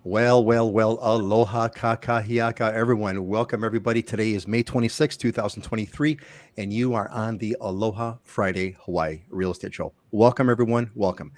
Well, aloha kakahiaka, everyone. Welcome, everybody. Today is May 26, 2023, and you are on the Aloha Friday Hawaii Real Estate Show. Welcome, everyone. Welcome.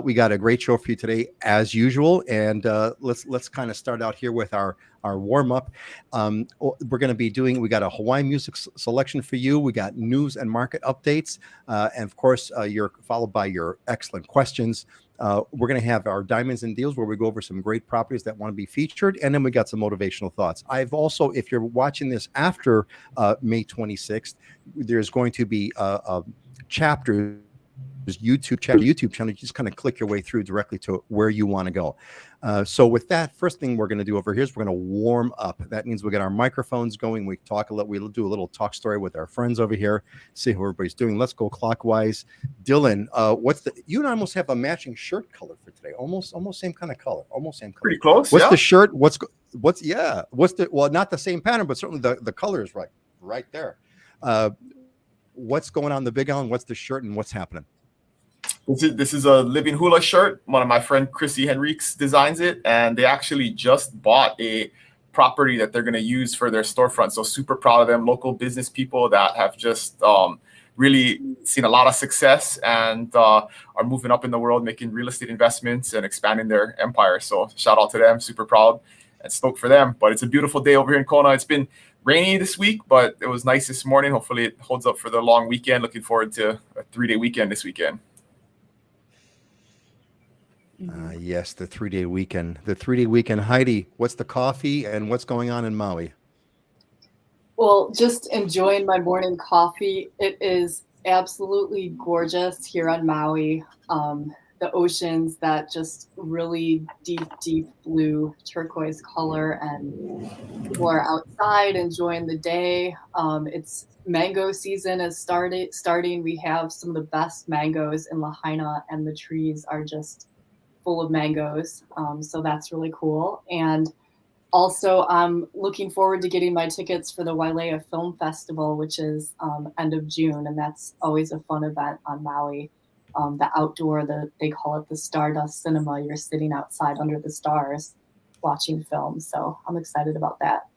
We got a great show for you today, as usual, and let's kind of start out here with our warm up. We're going to be doing. We got a Hawaii music selection for you. We got news and market updates, and of course, you're followed by your excellent questions. We're going to have our diamonds and deals where we go over some great properties that want to be featured. And then we got some motivational thoughts. I've also, if you're watching this after May 26th, there's going to be chapters. YouTube channel. You just kind of click your way through directly to where you want to go. So with that, first thing we're going to do over here is we're going to warm up. That means we get our microphones going. We talk a little. We'll do a little talk story with our friends over here. See how everybody's doing. Let's go clockwise. Dylan, what's the? You and I almost have a matching shirt color for today. Almost same kind of color. Almost same color. Pretty close. What's yeah. the shirt? What's yeah? What's the? Well, not the same pattern, but certainly the color is right there. What's going on in the Big Island? What's the shirt and what's happening? This is a Living Hula shirt. One of my friend Chrissy Henriques designs it, and they actually just bought a property that they're going to use for their storefront. So super proud of them. Local business people that have just really seen a lot of success and are moving up in the world, making real estate investments and expanding their empire. So shout out to them. Super proud and stoked for them. But it's a beautiful day over here in Kona. It's been rainy this week, but it was nice this morning. Hopefully it holds up for the long weekend. Looking forward to a 3-day weekend this weekend. Yes, the 3-day weekend. The 3-day weekend. Heidi, what's the coffee and what's going on in Maui? Well, just enjoying my morning coffee. It is absolutely gorgeous here on Maui. The oceans, that just really deep blue turquoise color, and people are outside enjoying the day. It's mango season is starting. We have some of the best mangoes in Lahaina, and the trees are just full of mangoes. So that's really cool. And also, I'm looking forward to getting my tickets for the Wailea Film Festival, which is end of June, and that's always a fun event on Maui. The outdoor, they call it the Stardust Cinema. You're sitting outside under the stars watching films. So I'm excited about that.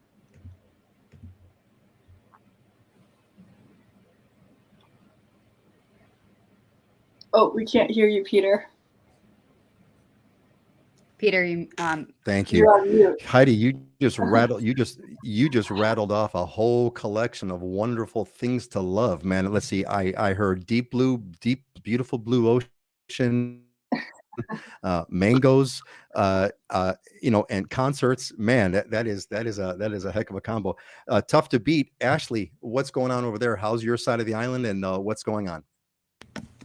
Oh, we can't hear you, Peter. Peter, thank you, Heidi. You just rattled off a whole collection of wonderful things to love, man. Let's see. I heard deep, beautiful blue ocean, mangoes, and concerts. Man, that is a heck of a combo. Tough to beat. Ashley, what's going on over there? How's your side of the island, and what's going on?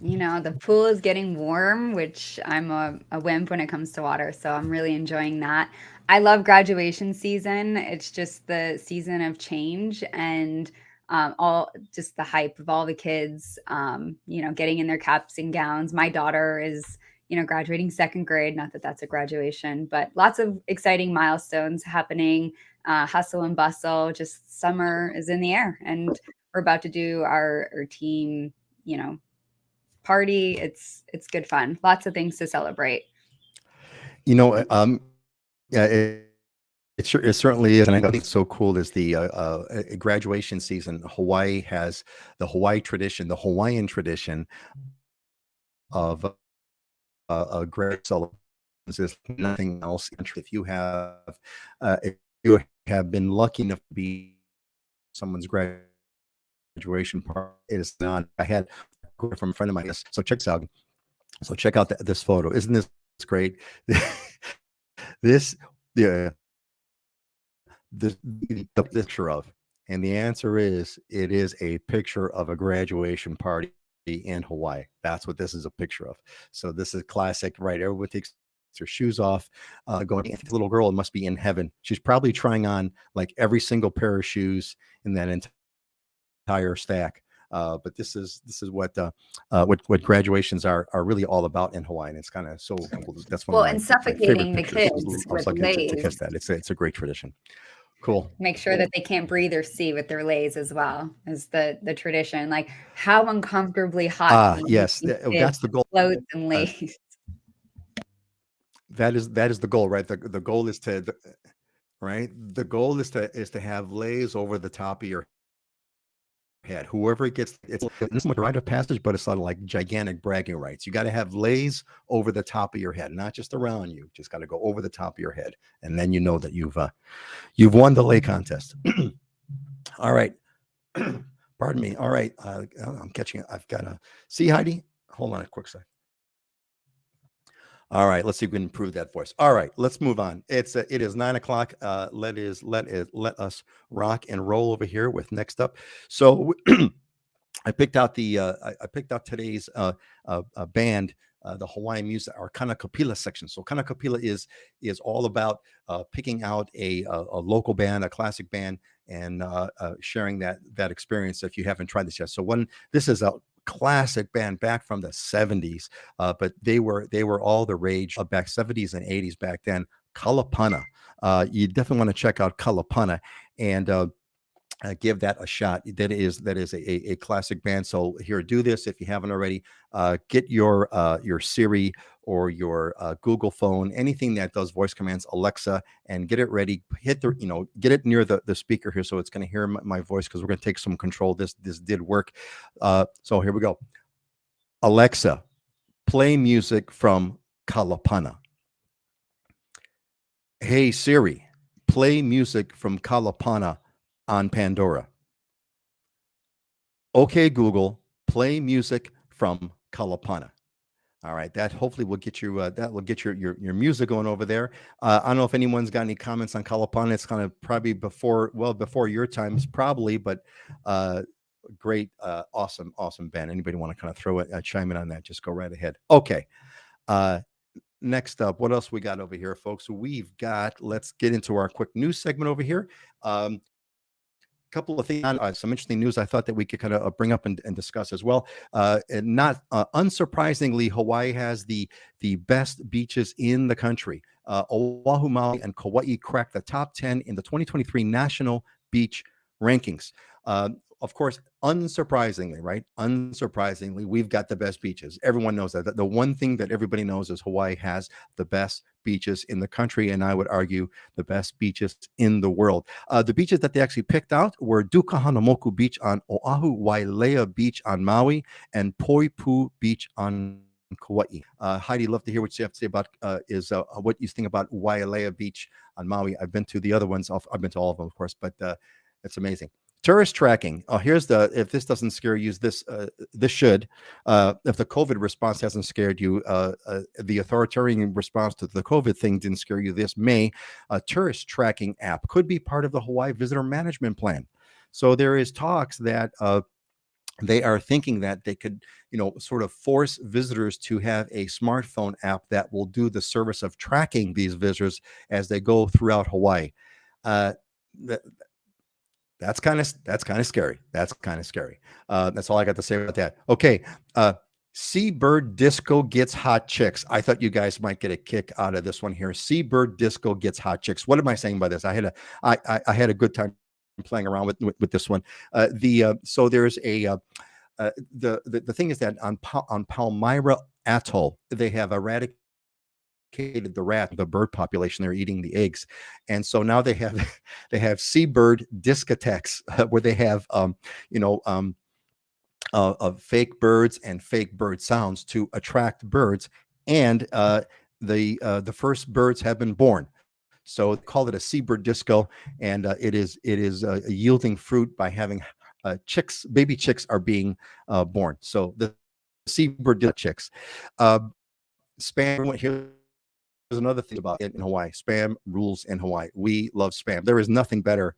The pool is getting warm, which I'm a wimp when it comes to water. So I'm really enjoying that. I love graduation season. It's just the season of change and all just the hype of all the kids, getting in their caps and gowns. My daughter is, graduating second grade. Not that that's a graduation, but lots of exciting milestones happening, hustle and bustle. Just summer is in the air, and we're about to do our team, party. It's good fun. Lots of things to celebrate. Yeah, it certainly is, and I think so cool is the graduation season. Hawaii has the Hawaiian tradition of a great celebration. There's nothing else. If you have been lucky enough to be someone's graduation party, it is not. I had from a friend of mine. So check this out. So check out this photo. Isn't this great? The picture of, and the answer is it is a picture of a graduation party in Hawaii. That's what this is a picture of. So this is classic, right? Everyone takes their shoes off, going. The little girl must be in heaven. She's probably trying on like every single pair of shoes in that entire stack. But this is what graduations are really all about in Hawaii, and it's kind of so cool. That's one of my suffocating the pictures. kids with to kiss that. It's a great tradition. Cool. Make sure that they can't breathe or see with their leis as well as the tradition. Like how uncomfortably hot. Yes, that's the goal. Clothes and leis. that is the goal, right? The goal is to right. The goal is to have lays over the top of your head. Whoever gets it's not a rite of passage, but it's sort of like gigantic bragging rights. You got to have lays over the top of your head, not just around you. Just got to go over the top of your head, and then you know that you've won the lay contest. All right. Pardon me. All right. I'm catching it. I've got to see Heidi. Hold on a quick sec. All right, let's see if we can improve that voice. All right, let's move on. It is 9 o'clock. Let us rock and roll over here with next up. So I picked out I picked out today's band, the Hawaiian music, our Kanakapila section. So Kanakapila is all about picking out a local band, a classic band, and sharing that experience if you haven't tried this yet. So this is a classic band back from the 70s, but they were all the rage of back 70s and 80s back then. Kalapana. You definitely want to check out Kalapana and give that a shot. That is a classic band. So here, do this if you haven't already. Get your Siri or your Google phone, anything that does voice commands, Alexa, and get it ready. Hit get it near the speaker here, so it's going to hear my voice, because we're going to take some control. This did work. So here we go. Alexa, play music from Kalapana. Hey Siri, play music from Kalapana on Pandora. Okay, Google, play music from Kalapana. All right, that hopefully will get you your music going over there. I don't know if anyone's got any comments on Kalapana. It's kind of probably before your times, probably, but great, awesome band. Anybody want to kind of throw a chime in on that? Just go right ahead. Okay. Next up, what else we got over here, folks? Let's get into our quick news segment over here. Couple of things, some interesting news I thought that we could kind of bring up and discuss as well. And not unsurprisingly, Hawaii has the best beaches in the country. Oahu, Maui, and Kauai cracked the top 10 in the 2023 National Beach Rankings. Of course, unsurprisingly, right? Unsurprisingly, we've got the best beaches. Everyone knows that. The one thing that everybody knows is Hawaii has the best beaches in the country, and I would argue the best beaches in the world. The beaches that they actually picked out were Dukahanamoku Beach on Oahu, Wailea Beach on Maui, and Poipu Beach on Kauai. Heidi, love to hear what you have to say about what you think about Wailea Beach on Maui. I've been to the other ones. I've been to all of them, of course, but it's amazing. Tourist tracking. If this doesn't scare you, this should. If the COVID response hasn't scared you, the authoritarian response to the COVID thing didn't scare you, this may. A tourist tracking app could be part of the Hawaii Visitor Management Plan. So there is talks that they are thinking that they could, sort of force visitors to have a smartphone app that will do the service of tracking these visitors as they go throughout Hawaii. That's kind of scary. That's kind of scary. That's all I got to say about that. Okay. Seabird Disco gets hot chicks. I thought you guys might get a kick out of this one here. Seabird Disco gets hot chicks. What am I saying by this? I had a good time playing around with this one. So there's the thing is that on Palmyra Atoll, they have eradicated the bird population. They're eating the eggs, and so now they have seabird discotheques where they have fake birds and fake bird sounds to attract birds, and the first birds have been born. So they call it a seabird disco, and it is yielding fruit by having baby chicks are being born. So the seabird chicks. Spam. Here's another thing about it in Hawaii. Spam rules in Hawaii. We love spam. There is nothing better,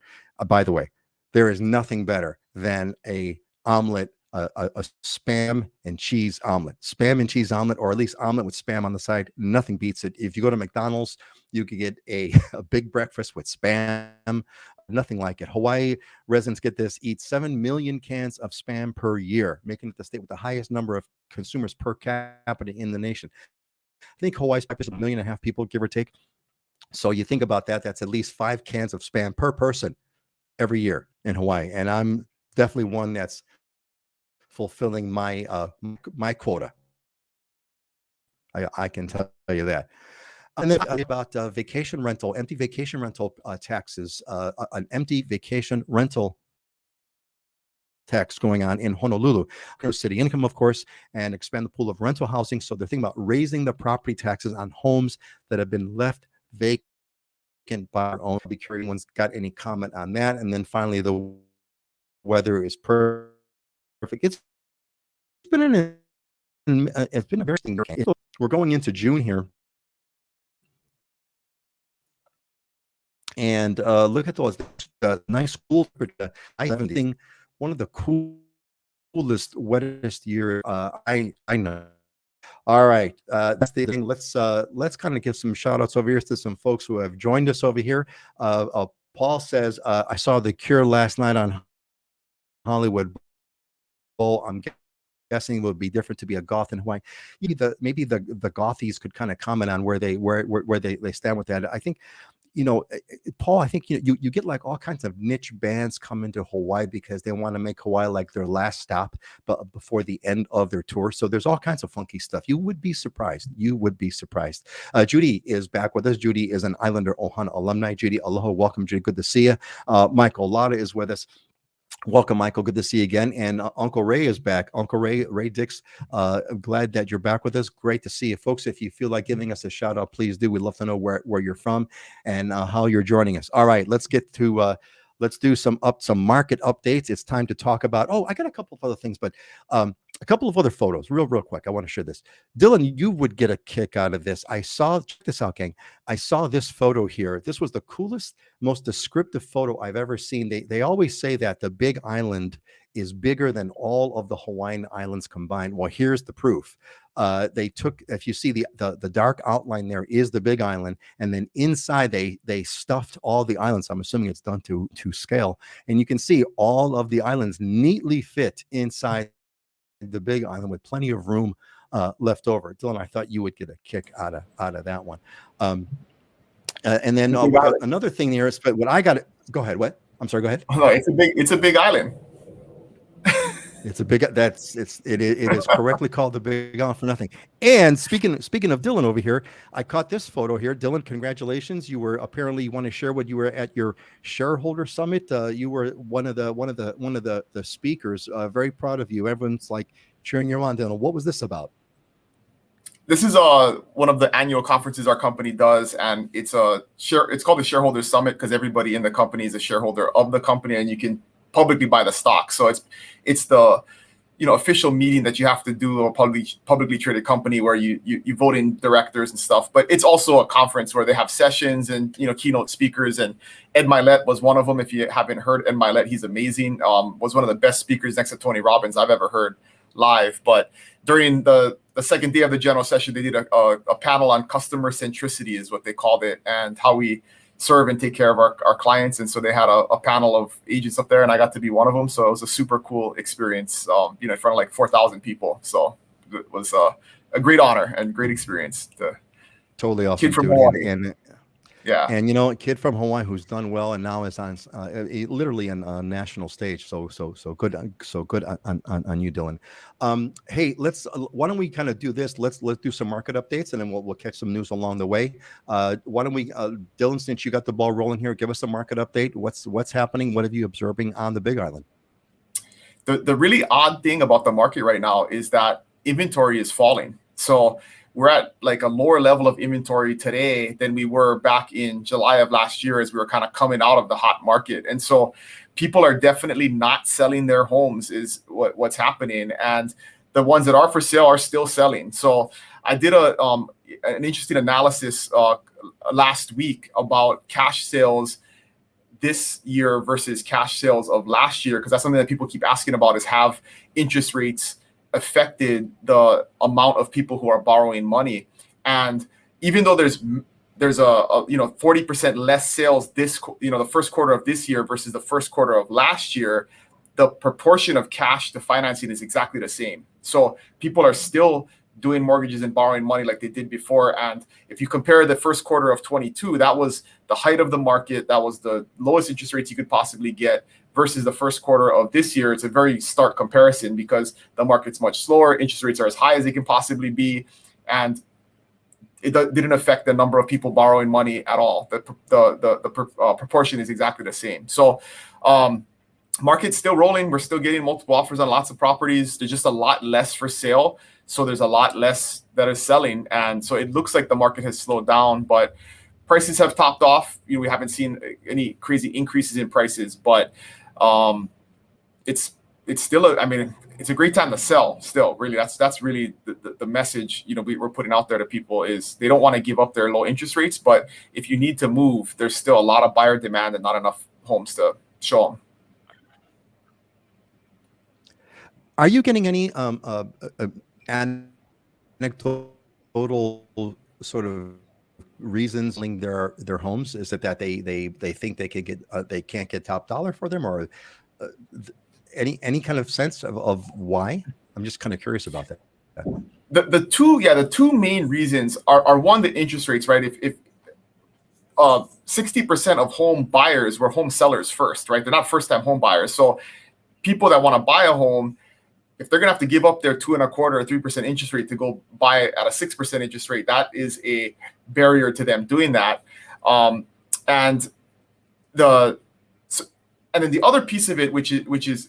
by the way, there is nothing better than a omelet, a spam and cheese omelet. Spam and cheese omelet, or at least omelet with spam on the side. Nothing beats it. If you go to McDonald's, you could get a big breakfast with spam. Nothing like it. Hawaii residents, get this, eat 7 million cans of spam per year, making it the state with the highest number of consumers per capita in the nation. I think Hawaii's 1.5 million people, give or take. So you think about that, that's at least 5 cans of spam per person every year in Hawaii. And I'm definitely one that's fulfilling my quota. I can tell you that. And then about vacation rental, empty vacation rental taxes, an empty vacation rental tax going on in Honolulu. City income, of course, and expand the pool of rental housing. So they're thinking about raising the property taxes on homes that have been left vacant by our own. I'll be curious if anyone's got any comment on that. And then finally, the weather is perfect. It's been it's been a very interesting. We're going into June here. And look at those nice cool temperature. One of the coolest, wettest year I know. All right, that's the thing. Let's kind of give some shout outs over here to some folks who have joined us over here. Paul says, I saw The Cure last night on Hollywood Bowl. I'm guessing it would be different to be a goth in Hawaii. Maybe the gothies could kind of comment on where they stand with that. I think, Paul, I think you get like all kinds of niche bands come into Hawaii because they want to make Hawaii like their last stop, but before the end of their tour. So there's all kinds of funky stuff. You would be surprised. Judy is back with us. Judy is an Islander Ohana alumni. Judy, aloha, welcome, Judy. Good to see you. Michael Lotta is with us. Welcome, Michael. Good to see you again. And Uncle Ray is back. Uncle Ray Dix, I'm glad that you're back with us. Great to see you, folks. If you feel like giving us a shout out, please do. We'd love to know where you're from and how you're joining us. All right, let's get to let's do some market updates. It's time to talk about. I got a couple of other things, but a couple of other photos, real quick. I want to share this. Dylan, you would get a kick out of this. Check this out, gang. I saw this photo here. This was the coolest, most descriptive photo I've ever seen. They always say that the Big Island is bigger than all of the Hawaiian islands combined. Well, here's the proof. If you see the dark outline there is the Big Island, and then inside they stuffed all the islands. I'm assuming it's done to scale, and you can see all of the islands neatly fit inside the Big Island with plenty of room left over. Dylan, I thought you would get a kick out of that one. And then another thing there is, but what I got. Go ahead. What? I'm sorry. Go ahead. No, it's a big island. It's a big. It is correctly called the Big Island for nothing. And speaking of Dylan over here, I caught this photo here. Dylan, congratulations! You want to share what you were at your shareholder summit. You were one of the speakers. Very proud of you. Everyone's like cheering you on. Dylan, what was this about? This is one of the annual conferences our company does, and it's called the Shareholder Summit because everybody in the company is a shareholder of the company, and you can publicly buy the stock. So it's the official meeting that you have to do a publicly traded company where you vote in directors and stuff. But it's also a conference where they have sessions and keynote speakers. And Ed Milet was one of them. If you haven't heard Ed Milet, he's amazing. Was one of the best speakers next to Tony Robbins I've ever heard live. But during the second day of the general session, they did a panel on customer centricity is what they called it, and how we serve and take care of our clients. And so they had a panel of agents up there, and I got to be one of them. So it was a super cool experience, in front of like 4,000 people. So it was a great honor and great experience. Totally awesome. Kid from Hawaii. And a kid from Hawaii who's done well and now is on literally on a national stage. So good on you, Dylan. Hey, why don't we kind of do this? Let's do some market updates, and then we'll catch some news along the way. Why don't we, Dylan, since you got the ball rolling here, give us a market update. What's happening? What are you observing on the Big Island? The really odd thing about the market right now is that inventory is falling. So we're at like a lower level of inventory today than we were back in July of last year as we were kind of coming out of the hot market. And so people are definitely not selling their homes is what's happening. And the ones that are for sale are still selling. So I did an interesting analysis last week about cash sales this year versus cash sales of last year, because that's something that people keep asking about is have interest rates affected the amount of people who are borrowing money. And even though there's a 40% less sales the first quarter of this year versus the first quarter of last year, the proportion of cash to financing is exactly the same. So people are still doing mortgages and borrowing money like they did before. And if you compare the first quarter of 22, that was the height of the market. That was the lowest interest rates you could possibly get. Versus the first quarter of this year, it's a very stark comparison because the market's much slower. Interest rates are as high as they can possibly be. And didn't affect the number of people borrowing money at all. The proportion is exactly the same. So market's still rolling. We're still getting multiple offers on lots of properties. There's just a lot less for sale. So there's a lot less that is selling. And so it looks like the market has slowed down, but prices have topped off. We haven't seen any crazy increases in prices, but it's still it's a great time to sell still. Really, that's really the message we're putting out there to people is they don't want to give up their low interest rates, but if you need to move, there's still a lot of buyer demand and not enough homes to show them. Are you getting any anecdotal sort of reasons selling their homes? Is it that they think they could get they can't get top dollar for them, or any kind of sense of why? I'm just kind of curious about that. The two main reasons are one, the interest rates, right? If 60% of home buyers were home sellers first, right? They're not first time home buyers. So people that want to buy a home, if they're gonna have to give up their 2.25% or 3% interest rate to go buy it at a 6% interest rate, that is a barrier to them doing that. And then the other piece of it, which is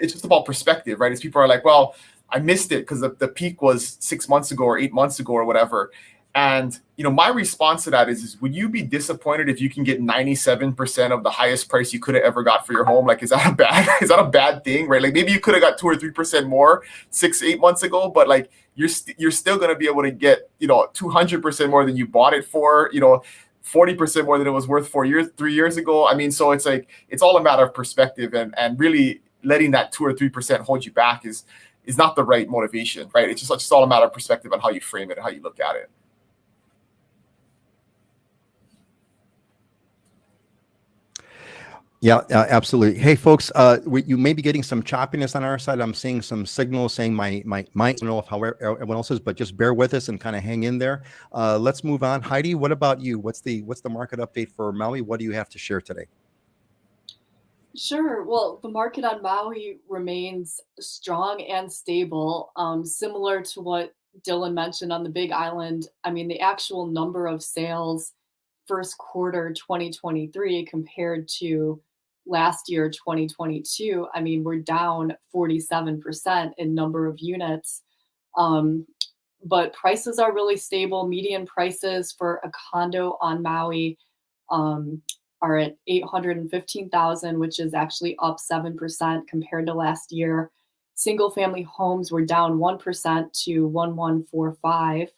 it's just about perspective, right? Is people are like, well, I missed it because the peak was 6 months ago or 8 months ago or whatever. And my response to that is would you be disappointed if you can get 97% of the highest price you could have ever got for your home? Like, is that a bad thing, right? Like maybe you could have got 2 or 3% more 6-8 months ago, but like you're still going to be able to get 200% more than you bought it for, 40% more than it was worth 3 years ago. I mean, so it's like it's all a matter of perspective, and really letting that 2 or 3% hold you back is not the right motivation, right? It's just all a matter of perspective on how you frame it and how you look at it. Yeah, absolutely. Hey, folks, you may be getting some choppiness on our side. I'm seeing some signals saying my I don't know if how everyone else is, but just bear with us and kind of hang in there. Let's move on. Heidi, what about you? What's the market update for Maui? What do you have to share today? Sure. Well, the market on Maui remains strong and stable, similar to what Dylan mentioned on the Big Island. I mean, the actual number of sales first quarter 2023 compared to last year 2022, I mean, we're down 47% in number of units. But prices are really stable. Median prices for a condo on Maui are at $815,000, which is actually up 7% compared to last year. Single family homes were down 1% to 1145.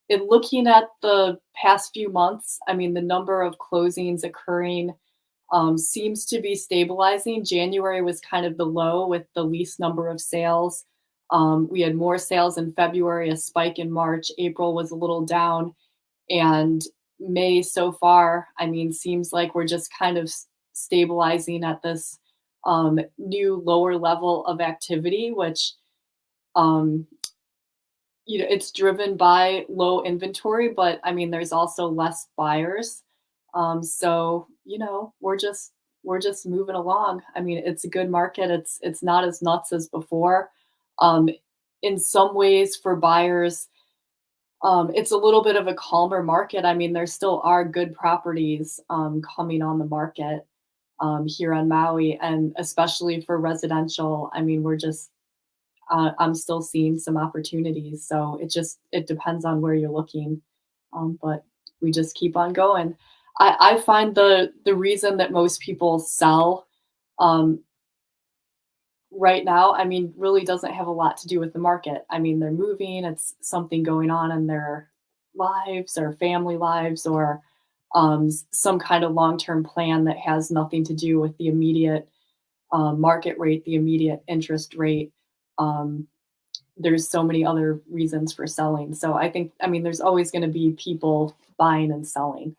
In looking at the past few months, I mean, the number of closings occurring seems to be stabilizing. January was kind of the low with the least number of sales. We had more sales in February, a spike in March. April was a little down. And May so far, I mean, seems like we're just kind of stabilizing at this new lower level of activity, which it's driven by low inventory, but I mean, there's also less buyers. So, we're just moving along. I mean, it's a good market. It's not as nuts as before. In some ways for buyers, it's a little bit of a calmer market. I mean, there still are good properties coming on the market here on Maui, and especially for residential. I mean, I'm still seeing some opportunities. So it depends on where you're looking, but we just keep on going. I find the reason that most people sell right now, I mean, really doesn't have a lot to do with the market. I mean, they're moving, it's something going on in their lives or family lives, or some kind of long-term plan that has nothing to do with the immediate market rate, the immediate interest rate. There's so many other reasons for selling. So I mean, there's always going to be people buying and selling.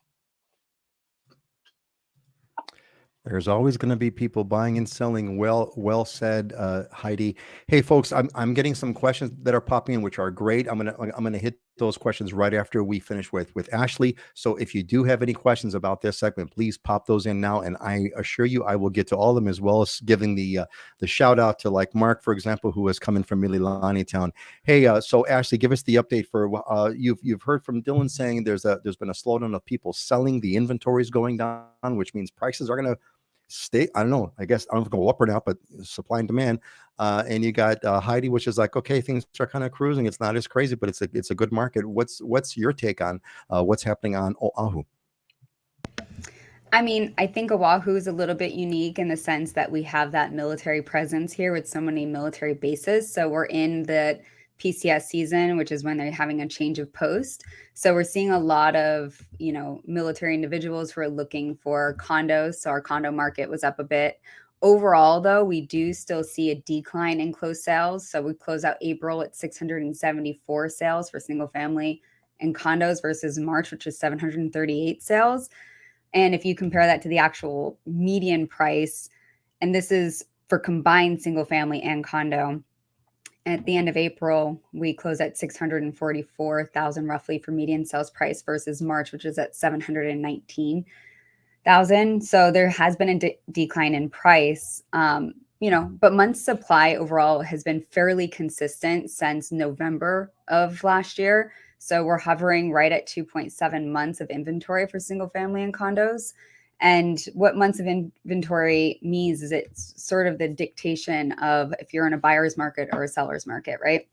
There's always going to be people buying and selling. Well said, Heidi. Hey, folks, I'm getting some questions that are popping in, which are great. I'm gonna hit those questions right after we finish with Ashley. So if you do have any questions about this segment, please pop those in now, and I assure you I will get to all of them, as well as giving the shout out to like Mark, for example, who is coming from Mililani Town. Hey, so Ashley, give us the update for you've heard from Dylan saying there's been a slowdown of people selling, the inventory is going down, which means prices are going to stay. I don't know. I guess I don't know if it'll go up or not, but supply and demand. And you got Heidi, which is like, okay, things are kind of cruising. It's not as crazy, but it's a good market. What's your take on what's happening on Oahu? I mean, I think Oahu is a little bit unique in the sense that we have that military presence here with so many military bases. So we're in the PCS season, which is when they're having a change of post. So we're seeing a lot of, military individuals who are looking for condos. So our condo market was up a bit. Overall, though, we do still see a decline in closed sales. So we closed out April at 674 sales for single family and condos versus March, which is 738 sales. And if you compare that to the actual median price, and this is for combined single family and condo, at the end of April, we closed at 644,000 roughly for median sales price versus March, which is at 719,000. So there has been a decline in price, but months supply overall has been fairly consistent since November of last year. So we're hovering right at 2.7 months of inventory for single family and condos. And what months of inventory means is it's sort of the dictation of if you're in a buyer's market or a seller's market, right?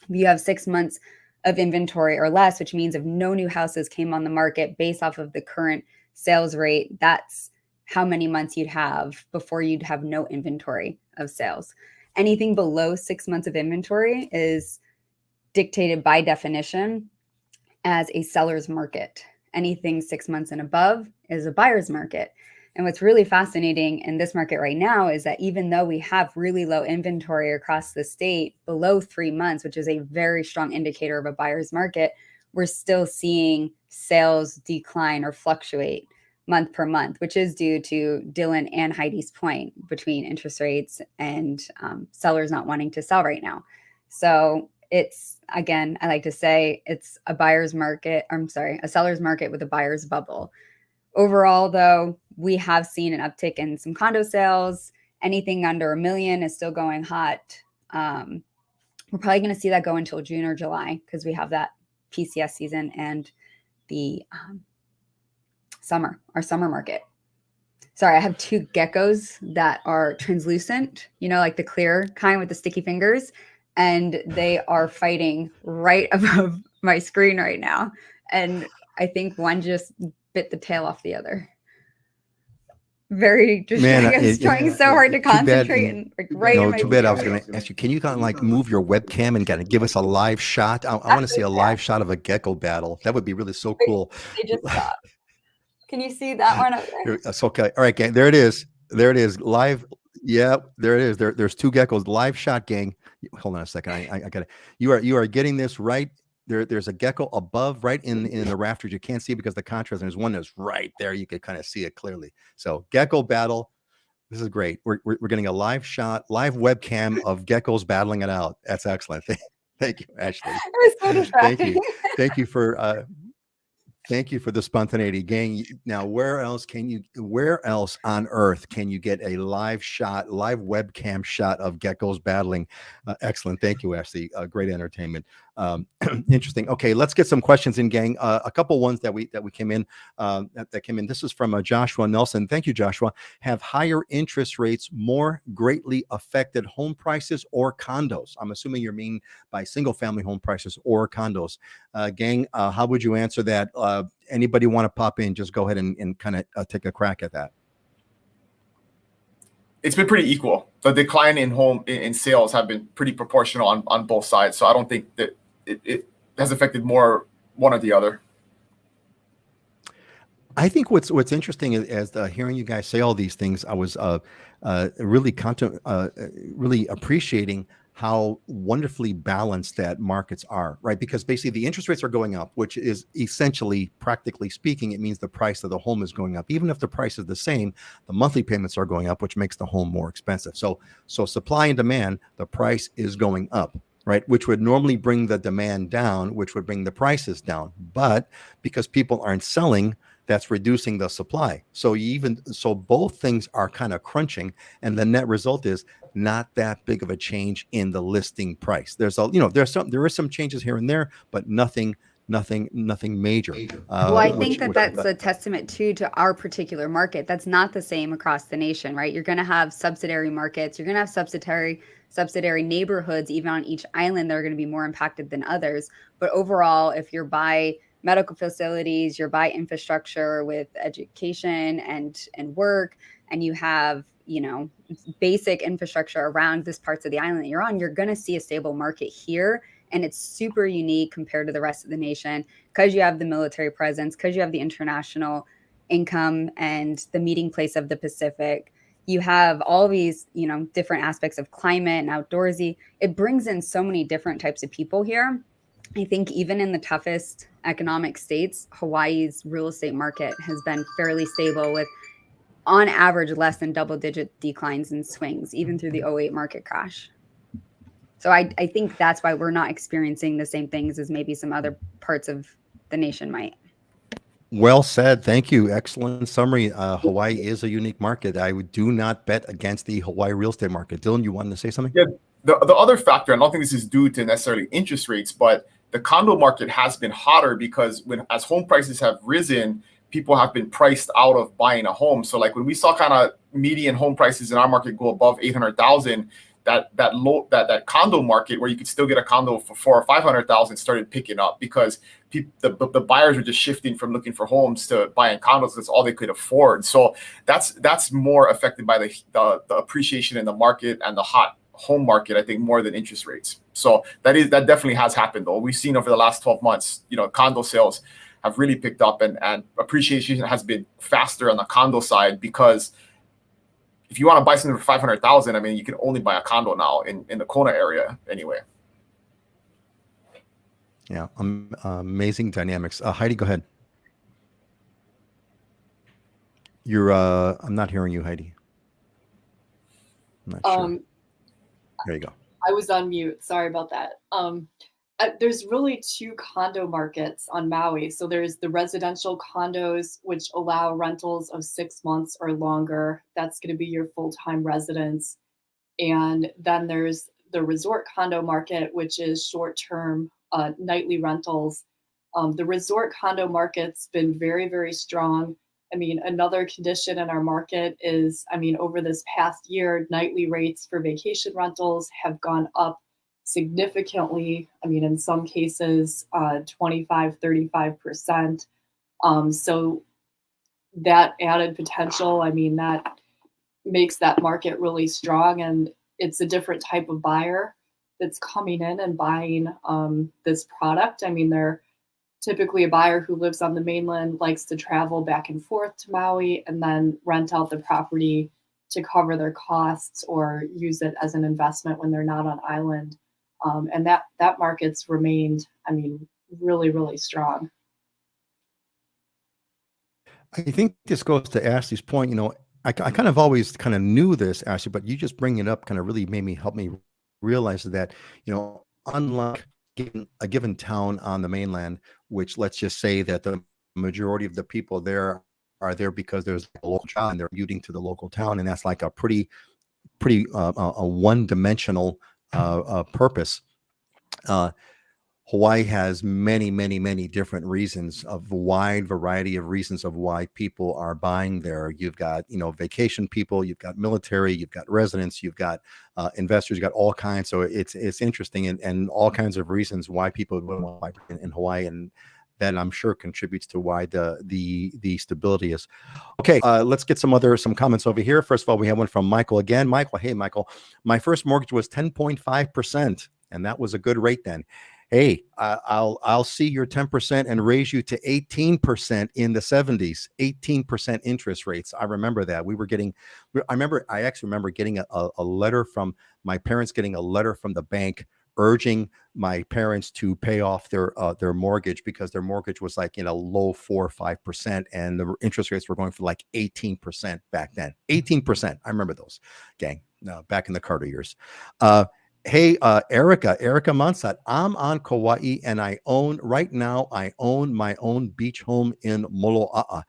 If you have 6 months of inventory or less, which means if no new houses came on the market based off of the current sales rate, that's how many months you'd have before you'd have no inventory of sales. Anything below 6 months of inventory is dictated by definition as a seller's market. Anything 6 months and above is a buyer's market. And what's really fascinating in this market right now is that even though we have really low inventory across the state, below 3 months, which is a very strong indicator of a buyer's market, we're still seeing sales decline or fluctuate month per month, which is due to Dylan and Heidi's point between interest rates and sellers not wanting to sell right now. So it's, again, I like to say it's a seller's market with a buyer's bubble. Overall, though, we have seen an uptick in some condo sales. Anything under $1 million is still going hot. We're probably going to see that go until June or July because we have that PCS season and the our summer market. Sorry, I have 2 geckos that are translucent, like the clear kind with the sticky fingers. And they are fighting right above my screen right now. And I think one just bit the tail off the other. Very distracting. I was trying so hard to concentrate and right in my too bad. I was going to ask you, can you kind of like move your webcam and kind of give us a live shot? I want to see a live shot of a gecko battle. That would be really so cool. They just stopped. Can you see that one up there? It's okay. All right, gang. There it is. Live. Yeah, there it is. There's 2 geckos. Live shot, gang. Hold on a second. I got it. You are getting this right. There's a gecko above, right in the rafters. You can't see it because the contrast. And there's one that's right there. You can kind of see it clearly. So gecko battle. This is great. We're getting a live shot, live webcam of geckos battling it out. That's excellent. Thank you, Ashley. It was so distracting. Thank you for the spontaneity, gang. Now, where else on earth can you get a live webcam shot of geckos battling? Excellent. Thank you, Ashley. Great entertainment. Interesting. Okay, let's get some questions in, gang. A couple ones that came in. That came in. This is from Joshua Nelson. Thank you, Joshua. Have higher interest rates more greatly affected home prices or condos? I'm assuming you're meaning by single-family home prices or condos. Gang, how would you answer that? Anybody want to pop in? Just go ahead and kind of take a crack at that. It's been pretty equal. The decline in sales have been pretty proportional on both sides. So I don't think that it has affected more one or the other. I think what's interesting is hearing you guys say all these things. I was really appreciating how wonderfully balanced that markets are, right? Because basically the interest rates are going up, which is essentially, practically speaking, it means the price of the home is going up. Even if the price is the same, the monthly payments are going up, which makes the home more expensive. So supply and demand, the price is going up. right? Which would normally bring the demand down, which would bring the prices down. But because people aren't selling, that's reducing the supply. So both things are kind of crunching, and the net result is not that big of a change in the listing price. There is some changes here and there, but nothing major. Well, I think that that's a testament too to our particular market. That's not the same across the nation, right? You're going to have subsidiary markets. You're going to have subsidiary neighborhoods, even on each island, that are going to be more impacted than others. But overall, if you're by medical facilities, you're by infrastructure with education and work, and you have, you know, basic infrastructure around this parts of the island that you're on, you're going to see a stable market here. And it's super unique compared to the rest of the nation because you have the military presence, because you have the international income and the meeting place of the Pacific. You have all these, you know, different aspects of climate and outdoorsy. It brings in so many different types of people here. I think even in the toughest economic states, Hawaii's real estate market has been fairly stable with, on average, less than double-digit declines and swings, even through the '08 market crash. So I think that's why we're not experiencing the same things as maybe some other parts of the nation might. Well said. Thank you. Excellent summary. Hawaii is a unique market. I do not bet against the Hawaii real estate market. Dylan, you wanted to say something? Yeah, the other factor, I don't think this is due to necessarily interest rates, but the condo market has been hotter because as home prices have risen, people have been priced out of buying a home. So like when we saw kind of median home prices in our market go above 800,000, that condo market where you could still get a condo for 400,000 or 500,000 started picking up because the buyers were just shifting from looking for homes to buying condos. That's all they could afford. So that's more affected by the appreciation in the market and the hot home market, I think, more than interest rates. So that definitely has happened though. We've seen over the last 12 months, you know, condo sales have really picked up and appreciation has been faster on the condo side because if you want to buy something for 500,000, I mean, you can only buy a condo now in the Kona area anyway. Yeah, amazing dynamics. Heidi, go ahead. I'm not hearing you, Heidi. I'm not sure. There you go. I was on mute. Sorry about that. There's really two condo markets on Maui. So there's the residential condos, which allow rentals of 6 months or longer. That's going to be your full-time residence. And then there's the resort condo market, which is short-term nightly rentals. The resort condo market's been very, very strong. I mean, another condition in our market is, I mean, over this past year, nightly rates for vacation rentals have gone up significantly. I mean, in some cases, 25, 35%. So that added potential, I mean, that makes that market really strong. And it's a different type of buyer that's coming in and buying this product. I mean, they're typically a buyer who lives on the mainland, likes to travel back and forth to Maui and then rent out the property to cover their costs or use it as an investment when they're not on island. And that market's remained, I mean, really, really strong. I think this goes to Ashley's point. You know, I kind of always kind of knew this, Ashley, but you just bringing it up kind of really help me realize that, you know, unlike a given town on the mainland, which let's just say that the majority of the people there are there because there's a local job and they're commuting to the local town, and that's like a pretty a one-dimensional purpose. Hawaii has many different reasons, of a wide variety of reasons of why people are buying there. You've got, you know, vacation people, you've got military, you've got residents, you've got investors, you've got all kinds. So it's interesting and all kinds of reasons why people would want to buy in Hawaii, and that I'm sure contributes to why the stability is. Okay, let's get some comments over here. First of all, we have one from Michael again. Michael, hey Michael, my first mortgage was 10.5%, and that was a good rate then. Hey, I'll see your 10% and raise you to 18% in the 70s, 18% interest rates. I remember that. I actually remember getting a letter from my parents, getting a letter from the bank urging my parents to pay off their mortgage because their mortgage was like in a low 4 or 5%, and the interest rates were going for like 18% back then. 18%. I remember those, gang, back in the Carter years. Hey, Erica Monsat, I'm on Kauai and right now, I own my own beach home in Moloa'a.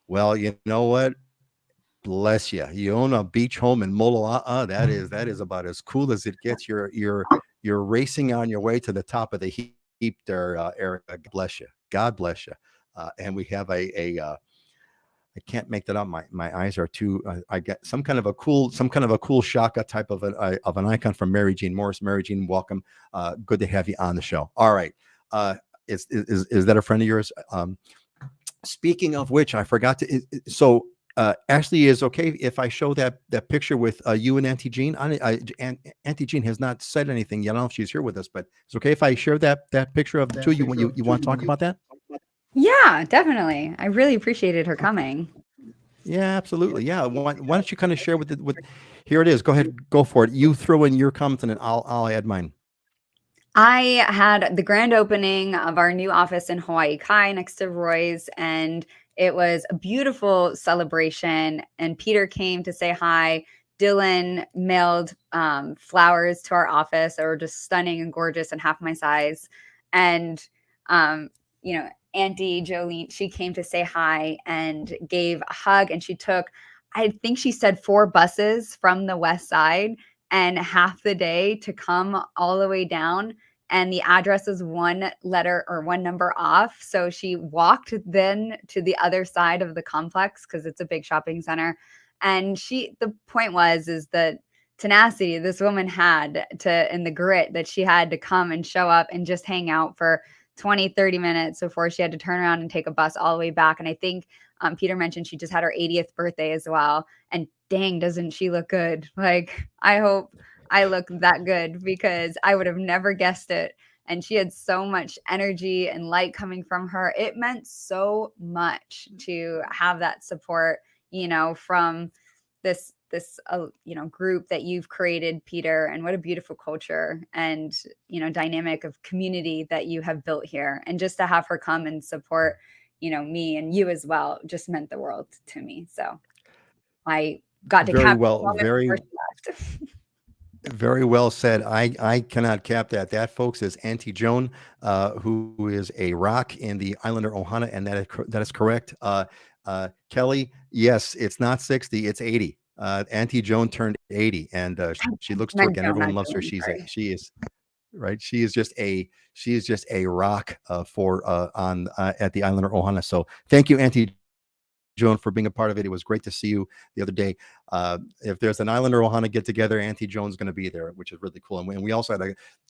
Well, you know what? Bless you. You own a beach home in Moloa'a. That is about as cool as it gets. You're racing on your way to the top of the heap there, Erica. God bless you. God bless you. And we have I can't make that up. My eyes are too. I get some kind of a cool shaka type of an icon from Mary Jean Morris. Mary Jean, welcome. Good to have you on the show. All right. Uh, is that a friend of yours? Speaking of which, I forgot to. So Ashley, is okay if I show that picture with you and Auntie Jean? Auntie Jean has not said anything yet. I don't know if she's here with us, but it's okay if I share that picture of the two. You want to talk about that? Yeah, definitely. I really appreciated her coming. Yeah, absolutely. Yeah. Why don't you kind of share with here it is. Go ahead, go for it. You throw in your comments and then I'll add mine. I had the grand opening of our new office in Hawaii Kai next to Roy's, and it was a beautiful celebration. And Peter came to say hi. Dylan mailed flowers to our office that were just stunning and gorgeous and half my size. And, um, Auntie Jolene, she came to say hi and gave a hug. And she took, I think she said 4 buses from the west side and half the day to come all the way down, and the address is 1 letter or 1 number off. So she walked then to the other side of the complex because it's a big shopping center. And the point is the tenacity this woman had and the grit that she had to come and show up and just hang out for 20, 30 minutes before she had to turn around and take a bus all the way back. And I think Peter mentioned she just had her 80th birthday as well. And dang, doesn't she look good? Like, I hope I look that good because I would have never guessed it. And she had so much energy and light coming from her. It meant so much to have that support, from this group that you've created, Peter, and what a beautiful culture and, dynamic of community that you have built here. And just to have her come and support, me and you as well, just meant the world to me. So I got to Very capture well, the moment before she left. very well said. I cannot cap that. That, folks, is Auntie Joan, who is a rock in the Islander Ohana, and that is correct. Kelly, yes, it's not 60, it's 80. Auntie Joan turned 80, and she looks Meant terrific, and Joan, everyone not loves her. Joan, sorry. She is right. She is just a rock for on at the Islander Ohana. So thank you, Auntie Joan, for being a part of it. It was great to see you the other day. If there's an Islander Ohana get together, Auntie Joan's going to be there, which is really cool. And we also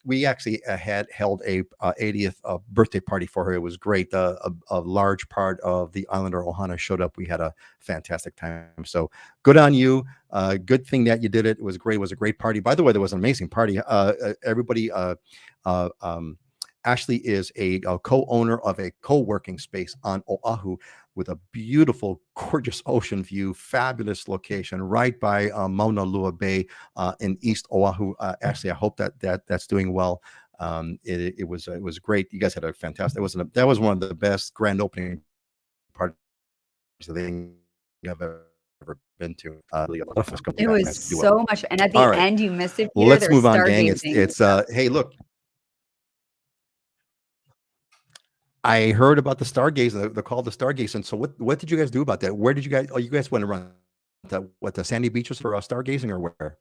we actually had held a 80th birthday party for her. It was great. A large part of the Islander Ohana showed up. We had a fantastic time. So good on you. Good thing that you did it. It was great. It was a great party. By the way, there was an amazing party. Everybody. Ashley is a co-owner of a co-working space on Oahu with a beautiful, gorgeous ocean view, fabulous location right by Mauna Lua Bay in East Oahu. Ashley, I hope that's doing well. It was great. You guys had a fantastic. That was one of the best grand opening parties I think I've ever been to. Really, a lot of us come It back and was do well. so much. And at the All right, end, you missed it, Peter. let's There was move on, gang. stargazing. Hey, look. I heard about the stargaze, the call to stargaze. And so what did you guys do about that? Where did you guys, you guys went around the sandy beaches for stargazing, or where?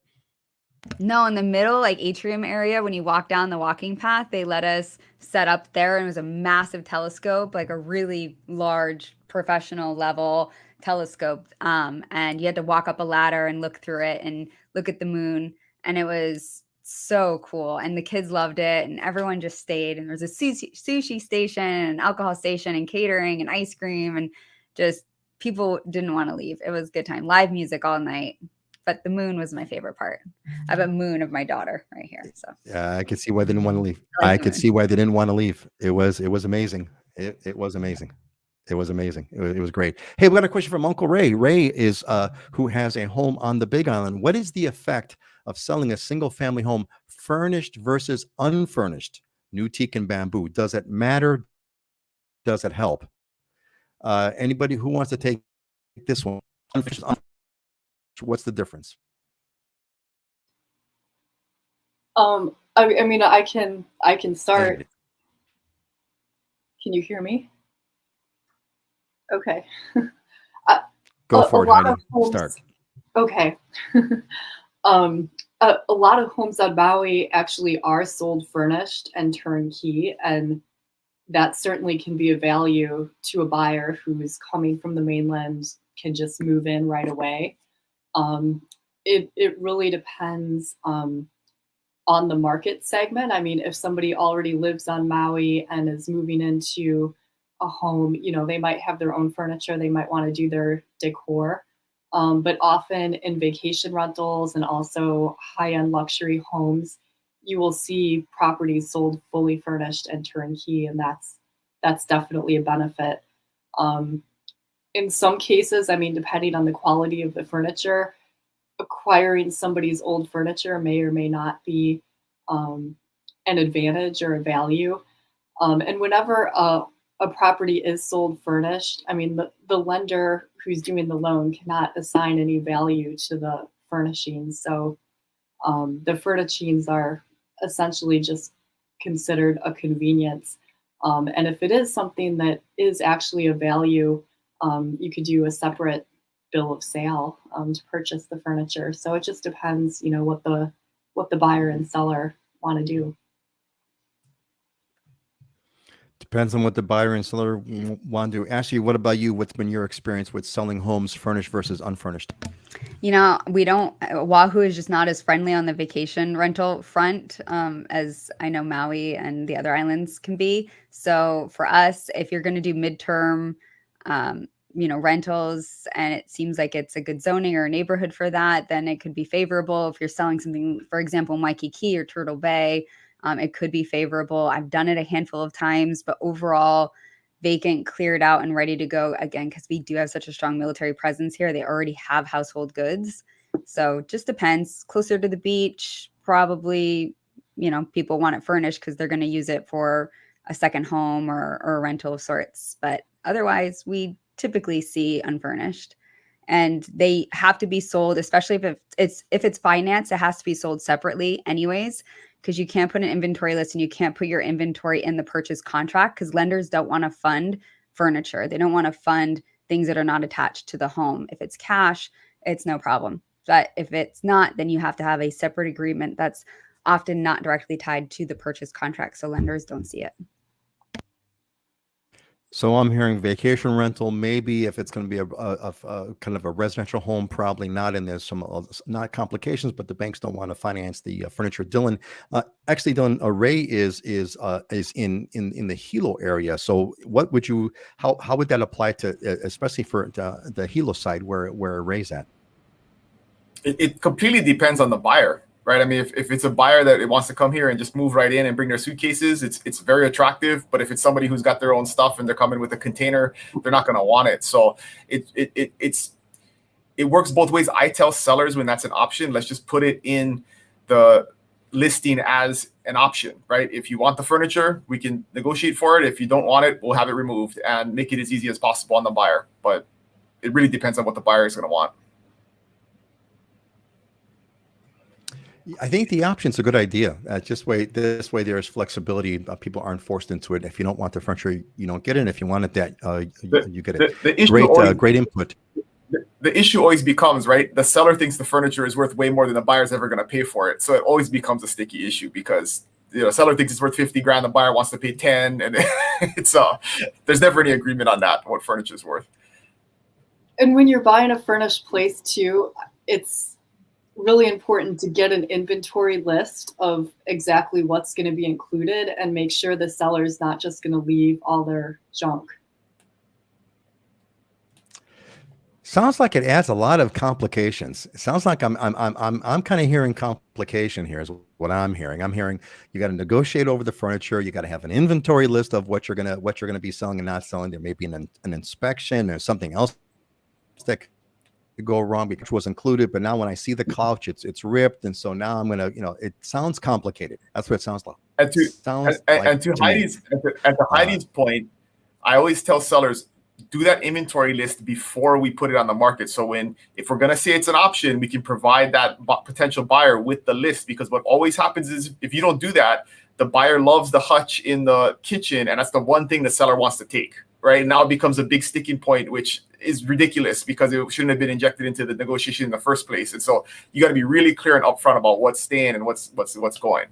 No, in the middle, like atrium area, when you walk down the walking path, they let us set up there, and it was a massive telescope, like a really large professional level telescope. And you had to walk up a ladder and look through it and look at the moon. And it was so cool. And the kids loved it, and everyone just stayed. And there was a sushi station, and alcohol station, and catering, and ice cream, and just people didn't want to leave. It was a good time. Live music all night. But the moon was my favorite part. I have a moon of my daughter right here. So Yeah, I could see why they didn't want to leave. I like I the could moon. see why they didn't want to leave. It was amazing. It was amazing. It was amazing. It was great. Hey, we got a question from Uncle Ray. Ray is who has a home on the Big Island. What is the effect of selling a single family home furnished versus unfurnished? New teak and bamboo. Does it matter? Does it help? Anybody who wants to take this one? Unfurnished, what's the difference? I mean, I can start. And Can you hear me? Okay. A, go a for it, lot of honey. homes. Start. Okay. A lot of homes on Maui actually are sold furnished and turnkey, and that certainly can be a value to a buyer who's coming from the mainland, can just move in right away. Um, it really depends on the market segment. I mean, if somebody already lives on Maui and is moving into a home, they might have their own furniture, they might want to do their decor. But often in vacation rentals and also high-end luxury homes, you will see properties sold fully furnished and turnkey, and that's definitely a benefit. Um, in some cases, I mean, depending on the quality of the furniture, acquiring somebody's old furniture may or may not be um, an advantage or a value. And whenever a property is sold furnished, I mean, the lender who's doing the loan cannot assign any value to the furnishings. So the furnishings are essentially just considered a convenience. And if it is something that is actually a value, you could do a separate bill of sale to purchase the furniture. So it just depends, what the buyer and seller want to do. Depends on what the buyer and seller want to do. Ashley, what about you? What's been your experience with selling homes furnished versus unfurnished? We don't, Oahu is just not as friendly on the vacation rental front as I know Maui and the other islands can be. So for us, if you're going to do midterm, rentals, and it seems like it's a good zoning or a neighborhood for that, then it could be favorable. If you're selling something, for example, Waikiki or Turtle Bay, it could be favorable. I've done it a handful of times, but overall, Vacant cleared out and ready to go again because we do have such a strong military presence here. They already have household goods. So just depends. Closer to the beach, probably, people want it furnished because they're going to use it for a second home or a rental of sorts. But otherwise, we typically see unfurnished. And they have to be sold, especially if it's financed, it has to be sold separately anyways, because you can't put an inventory list and you can't put your inventory in the purchase contract because lenders don't want to fund furniture. They don't want to fund things that are not attached to the home. If it's cash, it's no problem. But if it's not, then you have to have a separate agreement that's often not directly tied to the purchase contract. So lenders don't see it. So I'm hearing vacation rental, maybe if it's going to be a kind of a residential home, probably not. And there's some not complications, but the banks don't want to finance the furniture. Dylan, actually, Dylan, Array is in the Hilo area. So what would you how would that apply to especially for the Hilo side where Array's at? It completely depends on the buyer, right? I mean, if it's a buyer that wants to come here and just move right in and bring their suitcases, it's very attractive. But if it's somebody who's got their own stuff and they're coming with a container, they're not going to want it. So it works both ways. I tell sellers when that's an option, let's just put it in the listing as an option, right? If you want the furniture, we can negotiate for it. If you don't want it, we'll have it removed and make it as easy as possible on the buyer. But it really depends on what the buyer is going to want. I think the option's a good idea. This way there's flexibility. People aren't forced into it. If you don't want the furniture, you don't get it. And if you wanted that, you get it. The issue great input. The issue always becomes, right, the seller thinks the furniture is worth way more than the buyer's ever going to pay for it. So it always becomes a sticky issue because seller thinks it's worth 50 grand, the buyer wants to pay 10, and it's there's never any agreement on that, what furniture is worth. And when you're buying a furnished place too, it's really important to get an inventory list of exactly what's going to be included and make sure the seller's not just going to leave all their junk. Sounds like it adds a lot of complications. It sounds like I'm kind of hearing complication here is what I'm hearing. I'm hearing you got to negotiate over the furniture. You got to have an inventory list of what you're gonna be selling and not selling. There may be an inspection or something else that could go wrong because it was included. But now when I see the couch, it's ripped, and so now I'm gonna it sounds complicated. That's what it sounds like. And to Heidi's point, I always tell sellers, do that inventory list before we put it on the market. So if we're going to say it's an option, we can provide that potential buyer with the list, because what always happens is if you don't do that, the buyer loves the hutch in the kitchen, and that's the one thing the seller wants to take, right? Now it becomes a big sticking point, which is ridiculous because it shouldn't have been injected into the negotiation in the first place. And so you got to be really clear and upfront about what's staying and what's going.